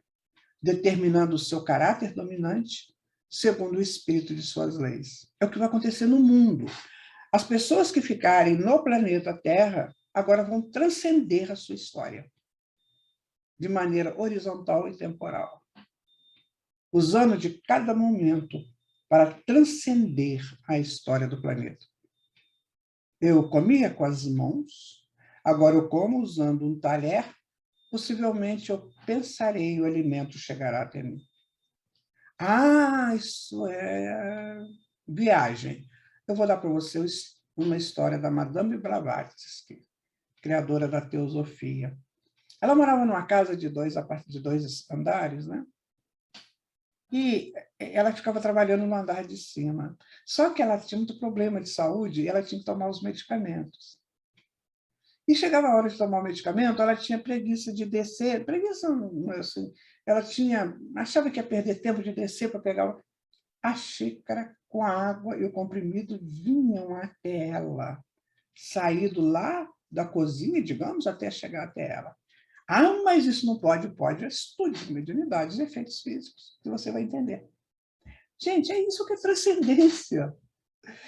determinando o seu caráter dominante, segundo o espírito de suas leis. É o que vai acontecer no mundo. As pessoas que ficarem no planeta Terra agora vão transcender a sua história, de maneira horizontal e temporal, usando de cada momento para transcender a história do planeta. Eu comia com as mãos, agora eu como usando um talher, possivelmente eu pensarei e o alimento chegará até mim. Ah, isso é viagem. Eu vou dar para você uma história da Madame Blavatsky, criadora da teosofia. Ela morava numa casa de dois andares, né? E ela ficava trabalhando no andar de cima. Só que ela tinha muito problema de saúde e ela tinha que tomar os medicamentos. E chegava a hora de tomar o medicamento, ela tinha preguiça de descer, preguiça assim, ela achava que ia perder tempo de descer para pegar a xícara com a água e o comprimido vinham até ela, saído lá da cozinha, digamos, até chegar até ela. Ah, mas isso não pode. Pode, estude mediunidade, os efeitos físicos, que você vai entender. Gente, é isso que é transcendência.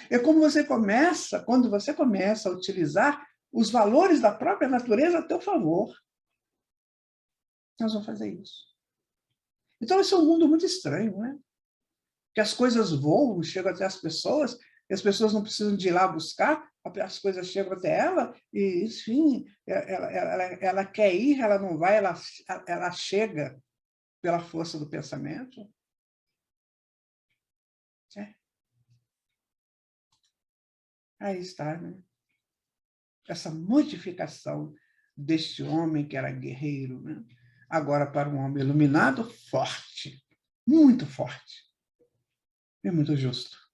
É como quando você começa a utilizar os valores da própria natureza a teu favor. Nós vamos fazer isso. Então, esse é um mundo muito estranho, né? Que as coisas voam, chegam até as pessoas, e as pessoas não precisam de ir lá buscar, as coisas chegam até ela, e, enfim, ela quer ir, ela não vai, ela chega pela força do pensamento. É. Aí está, né? Essa modificação deste homem que era guerreiro, né? Agora para um homem iluminado, forte, muito forte e muito justo.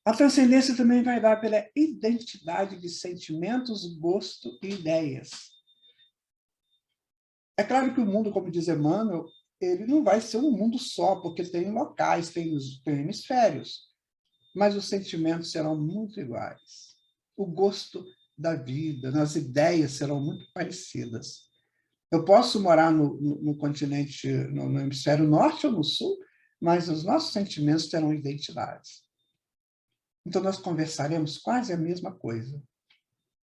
A transcendência também vai dar pela identidade de sentimentos, gosto e ideias. É claro que o mundo, como diz Emmanuel, ele não vai ser um mundo só, porque tem locais, tem hemisférios, mas os sentimentos serão muito iguais. O gosto da vida, as ideias serão muito parecidas. Eu posso morar no continente, no hemisfério norte ou no sul, mas os nossos sentimentos terão identidades. Então, nós conversaremos quase a mesma coisa,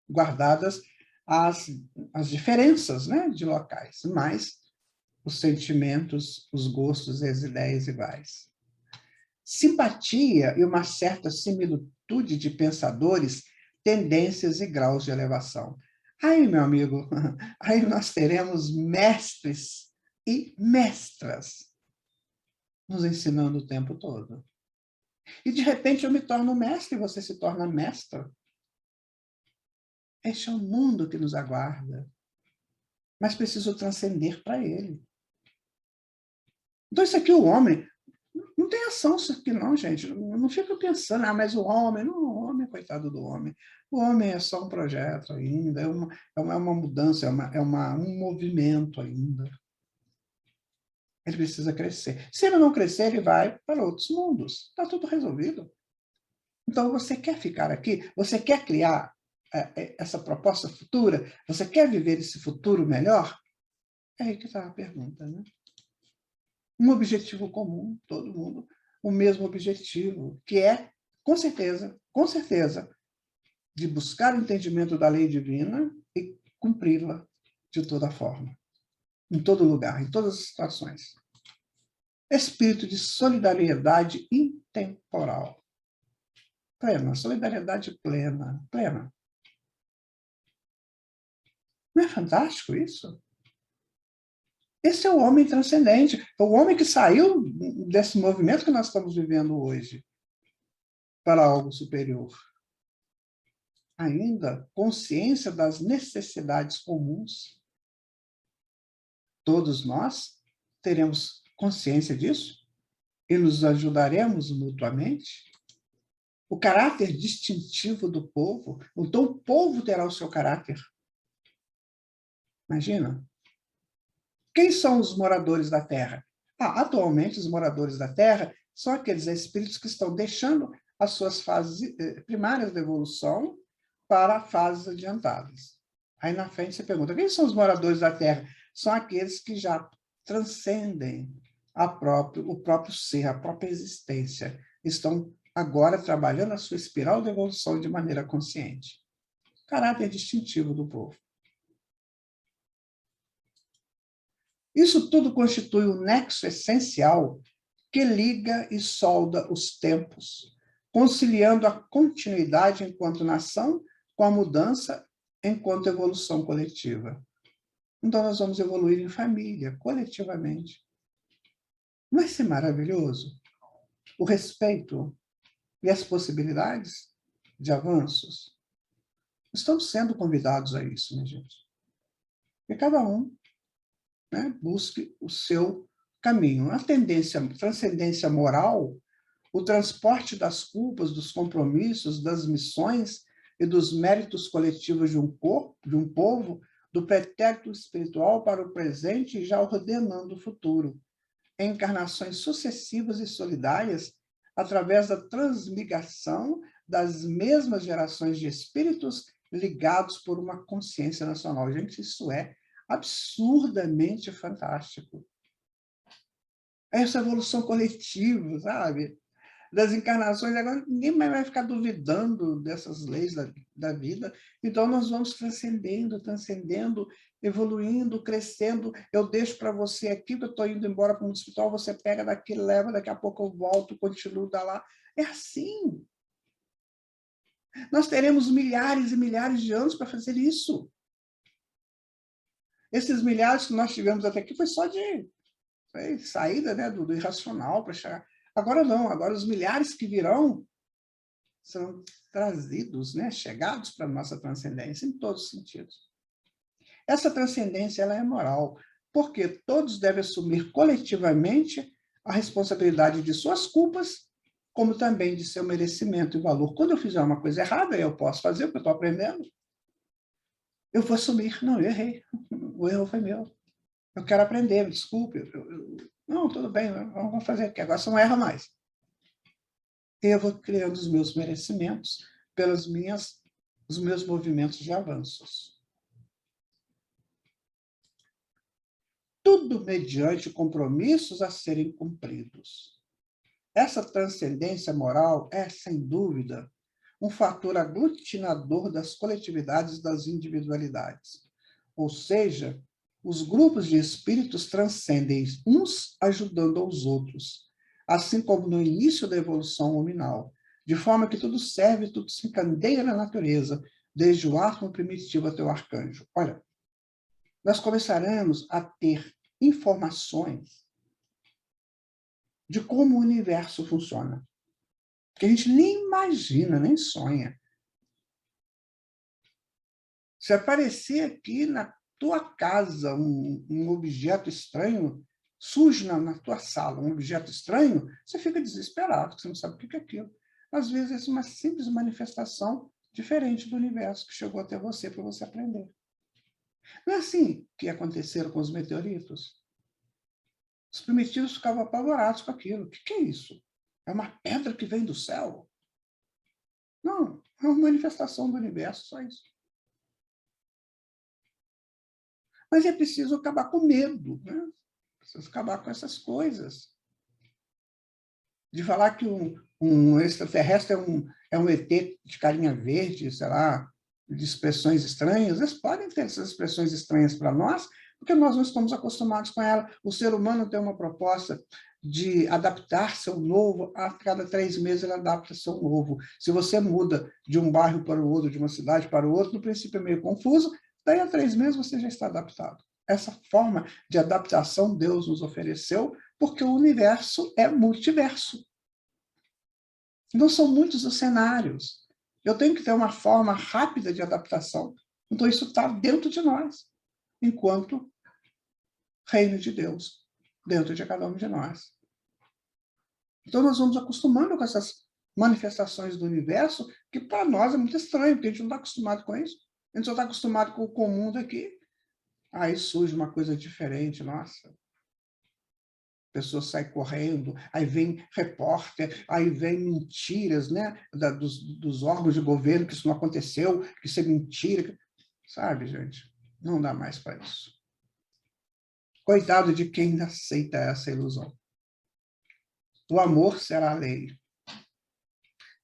guardadas as diferenças, né, de locais, mas os sentimentos, os gostos e as ideias iguais. Simpatia e uma certa similitude de pensadores, tendências e graus de elevação. Aí, meu amigo, aí nós teremos mestres e mestras nos ensinando o tempo todo. E, de repente, eu me torno mestre e você se torna mestra. Este é o mundo que nos aguarda. Mas preciso transcender para ele. Então, isso aqui, o homem, não tem ação isso aqui não, gente. Não fica pensando, mas o homem, não, o homem, coitado do homem. O homem é só um projeto ainda, é uma mudança, um movimento ainda. Ele precisa crescer. Se ele não crescer, ele vai para outros mundos. Está tudo resolvido. Então, você quer ficar aqui? Você quer criar essa proposta futura? Você quer viver esse futuro melhor? É aí que está a pergunta, né? Um objetivo comum, todo mundo, o mesmo objetivo, que é, com certeza, de buscar o entendimento da lei divina e cumpri-la de toda forma, em todo lugar, em todas as situações. Espírito de solidariedade intemporal. Plena, solidariedade plena, plena. Não é fantástico isso? Esse é o homem transcendente, é o homem que saiu desse movimento que nós estamos vivendo hoje para algo superior. Ainda consciência das necessidades comuns. Todos nós teremos consciência disso e nos ajudaremos mutuamente. O caráter distintivo do povo, então o povo terá o seu caráter. Imagina. Quem são os moradores da Terra? Atualmente, os moradores da Terra são aqueles espíritos que estão deixando as suas fases primárias da evolução para fases adiantadas. Aí na frente você pergunta, quem são os moradores da Terra? São aqueles que já transcendem o próprio ser, a própria existência. Estão agora trabalhando a sua espiral de evolução de maneira consciente. Caráter distintivo do povo. Isso tudo constitui um nexo essencial que liga e solda os tempos, conciliando a continuidade enquanto nação com a mudança enquanto evolução coletiva. Então, nós vamos evoluir em família, coletivamente. Não vai ser maravilhoso? O respeito e as possibilidades de avanços. Estamos sendo convidados a isso, né, gente? E cada um, né, busque o seu caminho. A transcendência moral, o transporte das culpas, dos compromissos, das missões e dos méritos coletivos de um povo, do pretérito espiritual para o presente e já ordenando o futuro. Encarnações sucessivas e solidárias através da transmigração das mesmas gerações de espíritos ligados por uma consciência nacional. Gente, isso é absurdamente fantástico. Essa evolução coletiva, sabe? Das encarnações, agora ninguém mais vai ficar duvidando dessas leis da vida. Então, nós vamos transcendendo, evoluindo, crescendo. Eu deixo para você aqui, que eu estou indo embora para um hospital, você pega daqui, leva, daqui a pouco eu volto, continuo da lá. É assim. Nós teremos milhares e milhares de anos para fazer isso. Esses milhares que nós tivemos até aqui foi só de saída, né, do irracional para chegar. Agora não, agora os milhares que virão são trazidos, né, chegados para a nossa transcendência em todos os sentidos. Essa transcendência ela é moral, porque todos devem assumir coletivamente a responsabilidade de suas culpas, como também de seu merecimento e valor. Quando eu fizer uma coisa errada, eu posso fazer o que eu estou aprendendo. Eu vou assumir. Não, eu errei. O erro foi meu. Eu quero aprender, me desculpe. Não, tudo bem, vamos fazer aqui. Agora você não erra mais. Eu vou criando os meus merecimentos pelos meus movimentos de avanços. Tudo mediante compromissos a serem cumpridos. Essa transcendência moral é, sem dúvida, um fator aglutinador das coletividades e das individualidades. Ou seja, os grupos de espíritos transcendem uns ajudando aos outros, assim como no início da evolução nominal, de forma que tudo serve, tudo se encandeia na natureza, desde o átomo primitivo até o arcanjo. Olha, nós começaremos a ter informações de como o universo funciona, que a gente nem imagina, nem sonha. Se aparecer aqui na tua casa um objeto estranho, surge na tua sala um objeto estranho, você fica desesperado, você não sabe o que é aquilo. Às vezes é uma simples manifestação diferente do universo que chegou até você para você aprender. Não é assim que aconteceram com os meteoritos? Os primitivos ficavam apavorados com aquilo. O que é isso? É uma pedra que vem do céu? Não, é uma manifestação do universo, só isso. Mas é preciso acabar com medo, né? Precisa acabar com essas coisas. De falar que um extraterrestre é um ET de carinha verde, sei lá, de expressões estranhas, eles podem ter essas expressões estranhas para nós, porque nós não estamos acostumados com ela. O ser humano tem uma proposta de adaptar-se ao novo, a cada 3 meses ele adapta-se ao novo. Se você muda de um bairro para o outro, de uma cidade para o outro, no princípio é meio confuso, daí a 3 meses você já está adaptado. Essa forma de adaptação Deus nos ofereceu, porque o universo é multiverso. Não são muitos os cenários. Eu tenho que ter uma forma rápida de adaptação. Então, isso está dentro de nós, enquanto reino de Deus, dentro de cada um de nós. Então, nós vamos acostumando com essas manifestações do universo, que para nós é muito estranho, porque a gente não está acostumado com isso. A gente só está acostumado com o comum daqui. Aí surge uma coisa diferente, nossa. A pessoa sai correndo, aí vem repórter, aí vem mentiras, né, dos órgãos de governo, que isso não aconteceu, que isso é mentira. Sabe, gente? Não dá mais para isso. Coitado de quem aceita essa ilusão. O amor será a lei.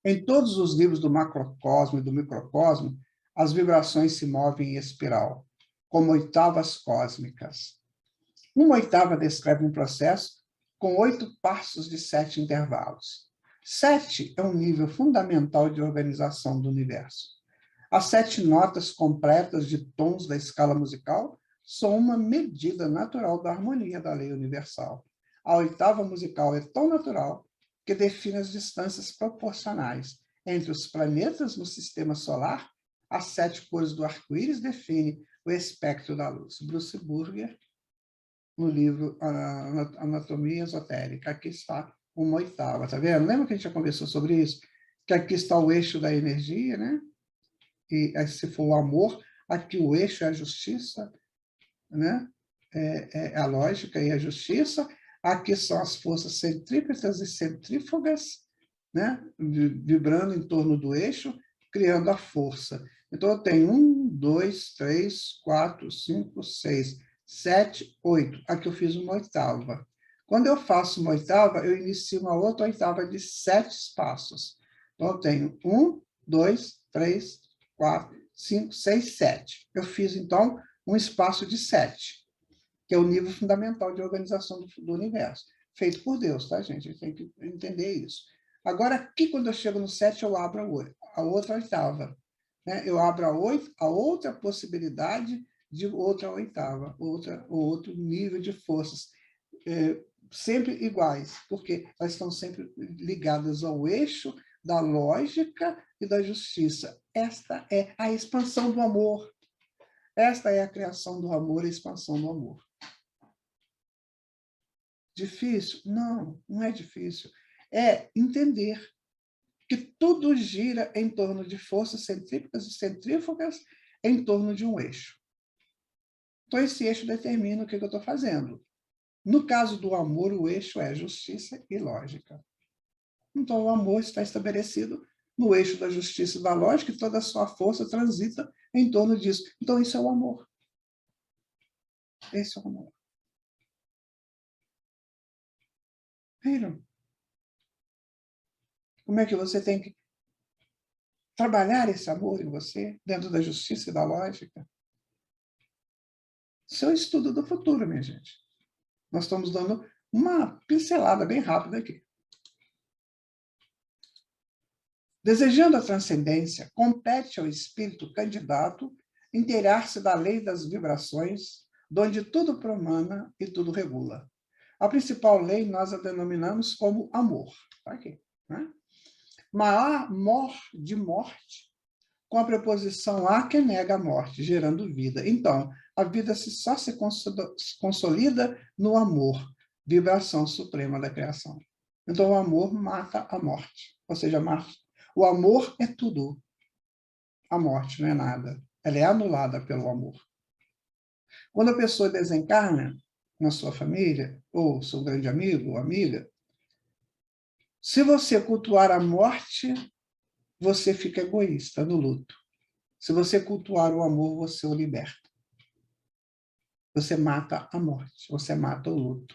Em todos os livros do macrocosmo e do microcosmo, as vibrações se movem em espiral, como oitavas cósmicas. Uma oitava descreve um processo com 8 passos de 7 intervalos. 7 é um nível fundamental de organização do universo. As 7 notas completas de tons da escala musical são uma medida natural da harmonia da lei universal. A oitava musical é tão natural que define as distâncias proporcionais entre os planetas no sistema solar. As 7 cores do arco-íris definem o espectro da luz. Bruce Burger, no livro Anatomia Esotérica. Aqui está uma oitava, tá vendo? Lembra que a gente já conversou sobre isso? Que aqui está o eixo da energia, né? E se for o amor, aqui o eixo é a justiça, né? É a lógica e a justiça. Aqui são as forças centrípetas e centrífugas, né? Vibrando em torno do eixo, criando a força. Então, eu tenho 1, 2, 3, 4, 5, 6, 7, 8. Aqui eu fiz uma oitava. Quando eu faço uma oitava, eu inicio uma outra oitava de 7 espaços. Então, eu tenho 1, 2, 3, 4, 5, 6, 7. Eu fiz, então, um espaço de 7, que é o nível fundamental de organização do universo. Feito por Deus, tá, gente? A gente tem que entender isso. Agora, aqui, quando eu chego no 7, eu abro a outra oitava. Né? Eu abro a outra possibilidade de outra oitava, outro nível de forças, sempre iguais, porque elas estão sempre ligadas ao eixo da lógica e da justiça. Esta é a expansão do amor. Esta é a criação do amor, a expansão do amor. Difícil? Não, não é difícil. É entender que tudo gira em torno de forças centrípetas e centrífugas em torno de um eixo. Então, esse eixo determina o que eu estou fazendo. No caso do amor, o eixo é justiça e lógica. Então, o amor está estabelecido no eixo da justiça e da lógica, e toda a sua força transita em torno disso. Então, isso é o amor. Esse é o amor. Viram? como é que você tem que trabalhar esse amor em você, dentro da justiça e da lógica. Isso é o estudo do futuro, minha gente. Nós estamos dando uma pincelada bem rápida aqui. Desejando a transcendência, compete ao espírito candidato inteirar-se da lei das vibrações, donde tudo promana e tudo regula. A principal lei nós a denominamos como amor. Está aqui, né? Mas há de morte, com a preposição a que nega a morte, gerando vida. Então, a vida só se consolida no amor, vibração suprema da criação. Então, o amor mata a morte. Ou seja, o amor é tudo. A morte não é nada. Ela é anulada pelo amor. Quando a pessoa desencarna na sua família, ou seu grande amigo ou amiga, se você cultuar a morte, você fica egoísta no luto. Se você cultuar o amor, você o liberta. Você mata a morte, você mata o luto.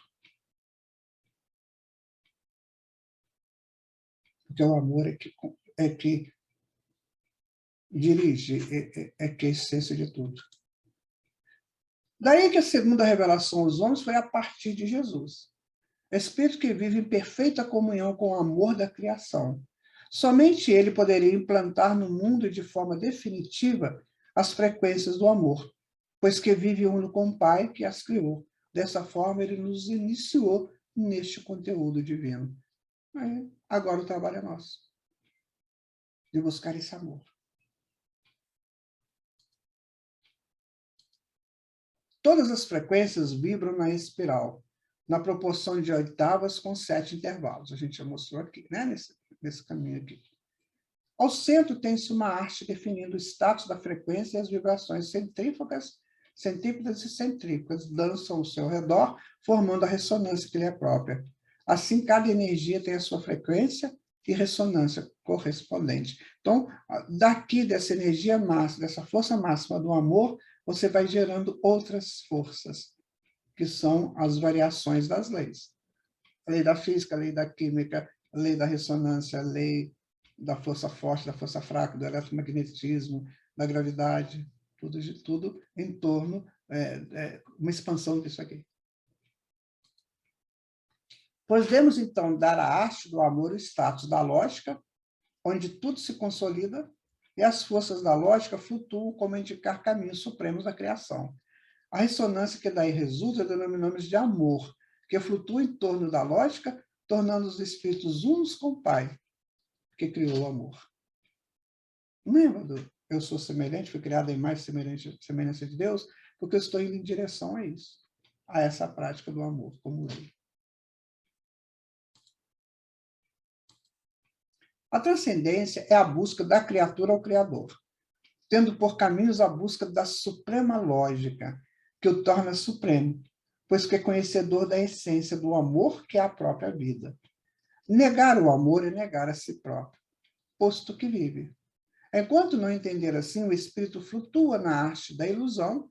Porque o amor é que dirige, é que é a essência de tudo. Daí que a segunda revelação aos homens foi a partir de Jesus. Espírito que vive em perfeita comunhão com o amor da criação. Somente ele poderia implantar no mundo de forma definitiva as frequências do amor, pois que vive uno com o Pai que as criou. Dessa forma, ele nos iniciou neste conteúdo divino. Agora o trabalho é nosso, de buscar esse amor. Todas as frequências vibram na espiral, na proporção de oitavas com 7 intervalos. A gente já mostrou aqui, né? nesse caminho aqui. Ao centro tem-se uma arte definindo o status da frequência e as vibrações centrífugas, centrípetas e centrífugas dançam ao seu redor, formando a ressonância que lhe é própria. Assim, cada energia tem a sua frequência e ressonância correspondente. Então, daqui dessa energia máxima, dessa força máxima do amor, você vai gerando outras forças, que são as variações das leis. A lei da física, a lei da química, a lei da ressonância, a lei da força forte, da força fraca, do eletromagnetismo, da gravidade, tudo em torno, uma expansão disso aqui. Podemos, então, dar à arte do amor o status da lógica, onde tudo se consolida, e as forças da lógica flutuam como indicar caminhos supremos da criação. A ressonância que daí resulta denominamos de amor, que flutua em torno da lógica, tornando os espíritos unos com o Pai, que criou o amor. Lembra do eu sou semelhante, fui criado em mais semelhança de Deus, porque eu estou indo em direção a isso, a essa prática do amor como lei. A transcendência é a busca da criatura ao Criador, tendo por caminhos a busca da suprema lógica, que o torna supremo, pois que é conhecedor da essência do amor, que é a própria vida. Negar o amor é negar a si próprio, posto que vive. Enquanto não entender assim, o espírito flutua na arte da ilusão,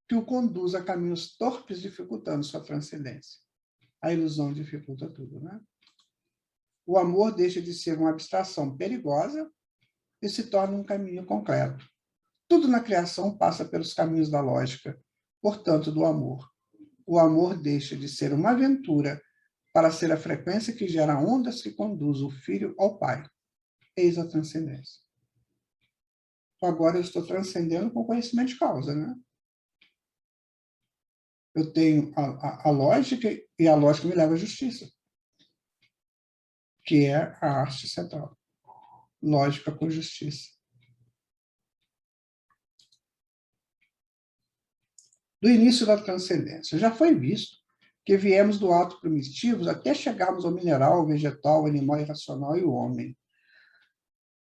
que o conduz a caminhos torpes, dificultando sua transcendência. A ilusão dificulta tudo, né? O amor deixa de ser uma abstração perigosa e se torna um caminho concreto. Tudo na criação passa pelos caminhos da lógica, portanto, do amor. O amor deixa de ser uma aventura para ser a frequência que gera ondas que conduz o filho ao pai. Eis a transcendência. Agora eu estou transcendendo com conhecimento de causa, né? Eu tenho a lógica e a lógica me leva à justiça, que é a arte central. Lógica com justiça. Do início da transcendência. Já foi visto que viemos do ato primitivo até chegarmos ao mineral, ao vegetal, ao animal irracional e o homem.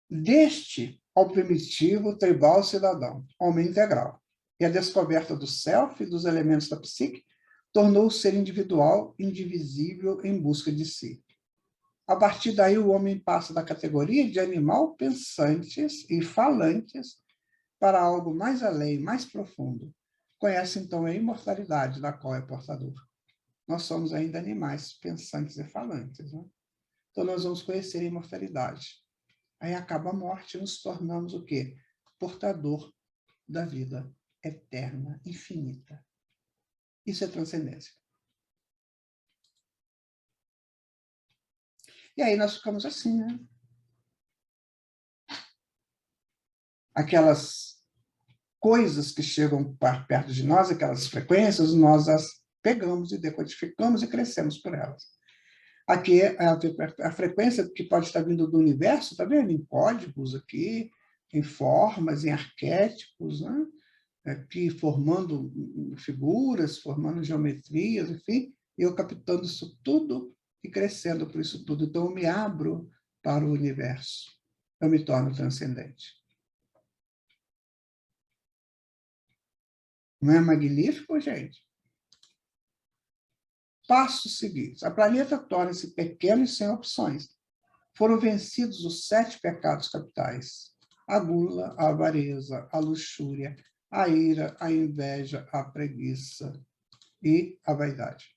Deste ao primitivo, tribal, cidadão, homem integral. E a descoberta do self e dos elementos da psique tornou o ser individual, indivisível, em busca de si. A partir daí, o homem passa da categoria de animal pensantes e falantes para algo mais além, mais profundo. Conhece, então, a imortalidade da qual é portador. Nós somos ainda animais pensantes e falantes, né? Então, nós vamos conhecer a imortalidade. Aí acaba a morte e nos tornamos o quê? Portador da vida eterna, infinita. Isso é transcendência. E aí nós ficamos assim, né? Aquelas coisas que chegam perto de nós, aquelas frequências, nós as pegamos e decodificamos e crescemos por elas. Aqui, a frequência que pode estar vindo do universo, está vendo? Em códigos aqui, em formas, em arquétipos, né? Aqui formando figuras, formando geometrias, enfim, eu captando isso tudo e crescendo por isso tudo. Então, eu me abro para o universo. Eu me torno transcendente. Não é magnífico, gente? Passos seguintes. A planeta torna-se pequeno e sem opções. Foram vencidos os 7 pecados capitais. A gula, a avareza, a luxúria, a ira, a inveja, a preguiça e a vaidade.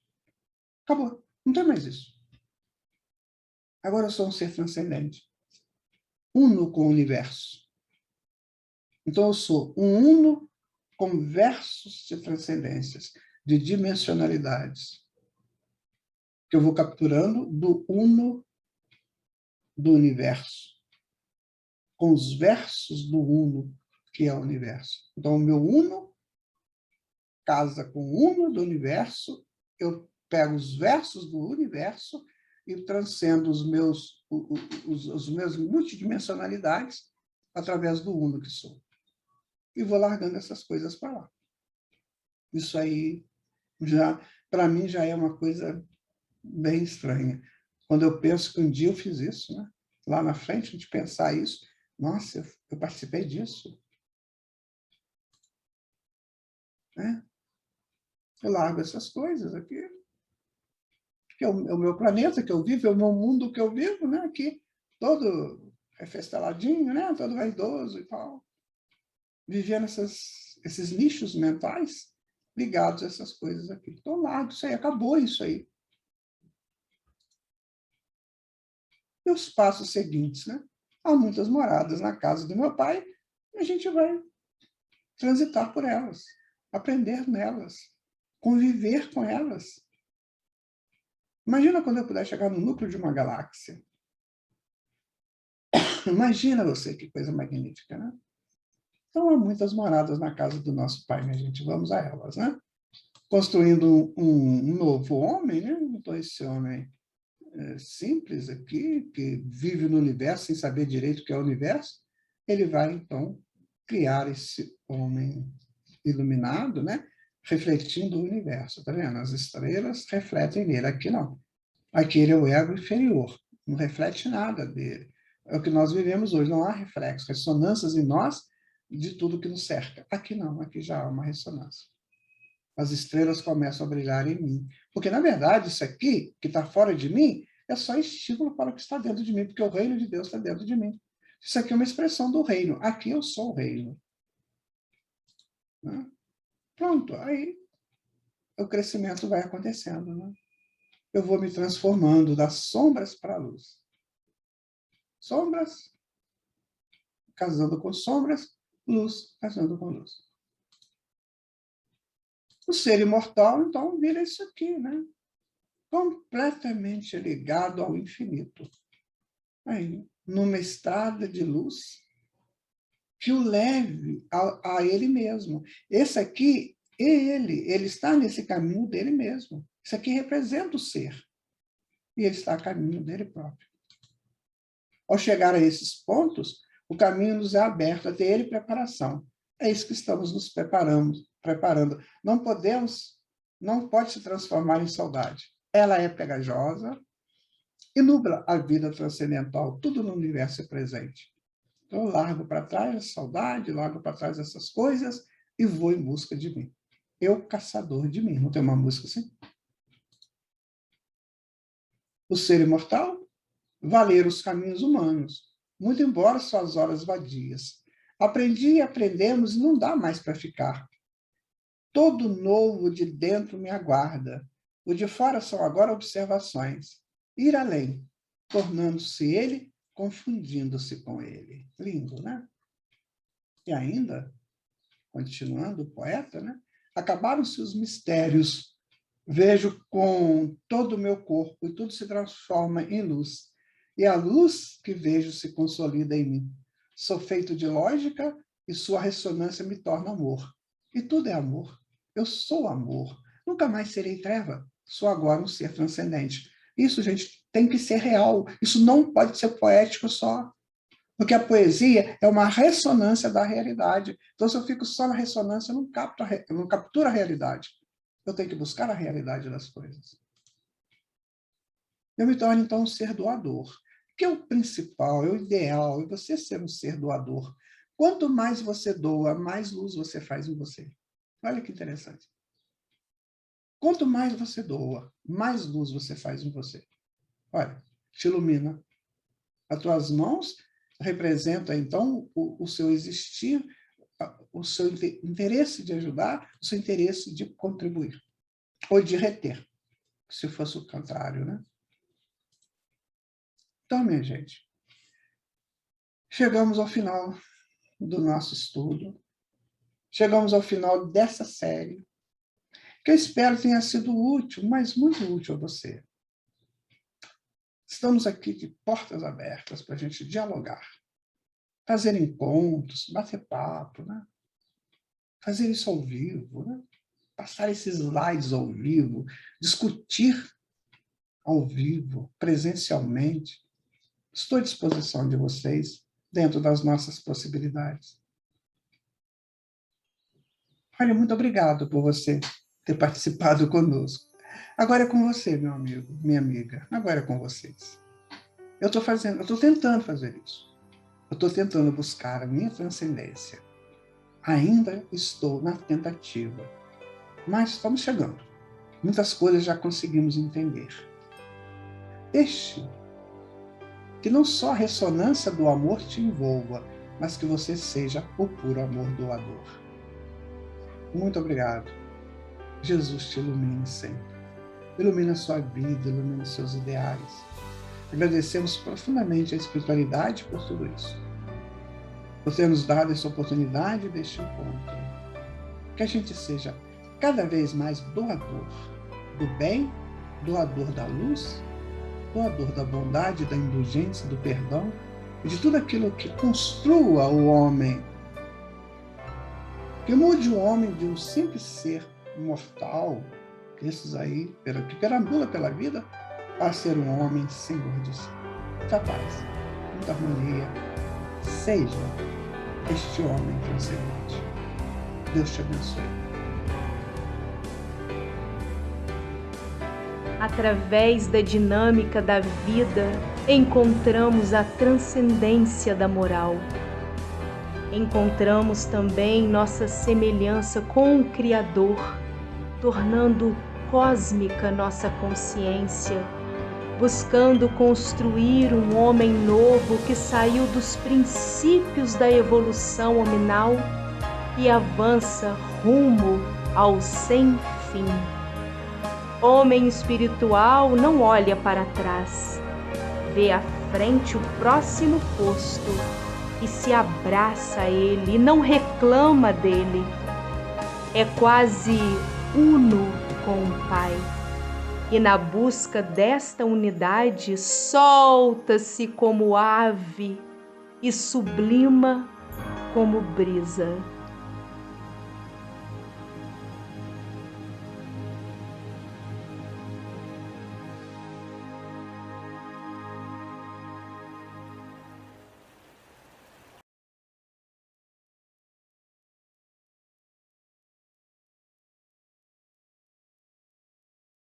Acabou. Não tem mais isso. Agora eu sou um ser transcendente. Uno com o universo. Então eu sou um uno com versos de transcendências, de dimensionalidades, que eu vou capturando do uno do universo, com os versos do uno, que é o universo. Então, o meu uno casa com o uno do universo, eu pego os versos do universo e transcendo os meus multidimensionalidades através do uno que sou. E vou largando essas coisas para lá. Isso aí, para mim, já é uma coisa bem estranha. Quando eu penso que um dia eu fiz isso, né? Lá na frente, de pensar isso, nossa, eu participei disso. Né? Eu largo essas coisas aqui. Que é o meu planeta que eu vivo, é o meu mundo que eu vivo, né? Aqui, todo refesteladinho, né? Todo vaidoso e tal. Vivendo esses nichos mentais ligados a essas coisas aqui. Então, largo isso aí, acabou isso aí. E os passos seguintes, né? Há muitas moradas na casa do meu pai e a gente vai transitar por elas, aprender nelas, conviver com elas. Imagina quando eu puder chegar no núcleo de uma galáxia. Imagina você, que coisa magnífica, né? Então, há muitas moradas na casa do nosso pai, minha gente. Vamos a elas, né? Construindo um novo homem, né? Então, esse homem simples aqui, que vive no universo sem saber direito o que é o universo, ele vai, então, criar esse homem iluminado, né? Refletindo o universo, tá vendo? As estrelas refletem nele, aqui não. Aqui ele é o ego inferior, não reflete nada dele. É o que nós vivemos hoje, não há reflexo, ressonâncias em nós de tudo que nos cerca. Aqui não, aqui já há uma ressonância. As estrelas começam a brilhar em mim. Porque, na verdade, isso aqui, que está fora de mim, é só estímulo para o que está dentro de mim, porque o reino de Deus está dentro de mim. Isso aqui é uma expressão do reino. Aqui eu sou o reino. Né? Pronto, aí o crescimento vai acontecendo. Né? Eu vou me transformando das sombras para a luz. Sombras casando com sombras, luz casando com luz. O ser imortal, então, vira isso aqui, né? Completamente ligado ao infinito. Aí, numa estrada de luz que o leve a ele mesmo. Esse aqui é ele está nesse caminho dele mesmo. Isso aqui representa o ser. E ele está a caminho dele próprio. Ao chegar a esses pontos, o caminho nos é aberto, até ele preparação. É isso que estamos nos preparando. Não pode se transformar em saudade. Ela é pegajosa e nubla a vida transcendental, tudo no universo é presente. Então, eu largo para trás a saudade, largo para trás essas coisas e vou em busca de mim. Eu, caçador de mim. Não tem uma música assim? O ser imortal, valer os caminhos humanos, muito embora suas horas vadias. Aprendi e aprendemos e não dá mais para ficar. Todo novo de dentro me aguarda. O de fora são agora observações. Ir além. tornando-se ele, confundindo-se com ele. Lindo, né? E ainda, continuando o poeta, né? Acabaram-se os mistérios. Vejo com todo o meu corpo e tudo se transforma em luz. E a luz que vejo se consolida em mim. Sou feito de lógica e sua ressonância me torna amor. E tudo é amor. Eu sou amor. Nunca mais serei treva. Sou agora um ser transcendente. Isso, gente, tem que ser real. Isso não pode ser poético só. Porque a poesia é uma ressonância da realidade. Então, se eu fico só na ressonância, eu não capturo a realidade. Eu tenho que buscar a realidade das coisas. Eu me torno, então, um ser doador. Que é o principal, é o ideal, é você ser um ser doador. Quanto mais você doa, mais luz você faz em você. Olha que interessante. Quanto mais você doa, mais luz você faz em você. Olha, te ilumina. As tuas mãos representam, então, o seu existir, o seu interesse de ajudar, o seu interesse de contribuir, ou de reter, se fosse o contrário, né? Então, minha gente, chegamos ao final do nosso estudo, chegamos ao final dessa série, que eu espero tenha sido útil, mas muito útil a você. Estamos aqui de portas abertas para a gente dialogar, fazer encontros, bater papo, né? Fazer isso ao vivo, né? Passar esses slides ao vivo, discutir ao vivo, presencialmente. Estou à disposição de vocês, dentro das nossas possibilidades. Olha, muito obrigado por você ter participado conosco. Agora é com você, meu amigo, minha amiga. Agora é com vocês. Eu estou tentando fazer isso. Eu estou tentando buscar a minha transcendência. Ainda estou na tentativa. Mas estamos chegando. Muitas coisas já conseguimos entender. Deixe que não só a ressonância do amor te envolva, mas que você seja o puro amor doador. Muito obrigado. Jesus te ilumine sempre. Ilumina a sua vida, ilumina os seus ideais. Agradecemos profundamente a espiritualidade por tudo isso. Por ter nos dado essa oportunidade deste encontro. Que a gente seja cada vez mais doador do bem, doador da luz, doador da bondade, da indulgência, do perdão e de tudo aquilo que construa o homem. Que mude o homem de um simples ser mortal, esses aí, que perambula pela vida, a ser um homem senhor de si. Capaz, muita harmonia. Seja este homem transcendente. Deus te abençoe.
Através da dinâmica da vida, encontramos a transcendência da moral. Encontramos também nossa semelhança com o Criador, tornando cósmica nossa consciência, buscando construir um homem novo que saiu dos princípios da evolução hominal e avança rumo ao sem fim. Homem espiritual não olha para trás, vê à frente o próximo posto e se abraça a ele e não reclama dele. É quase uno com o Pai. E na busca desta unidade, solta-se como ave e sublima como brisa.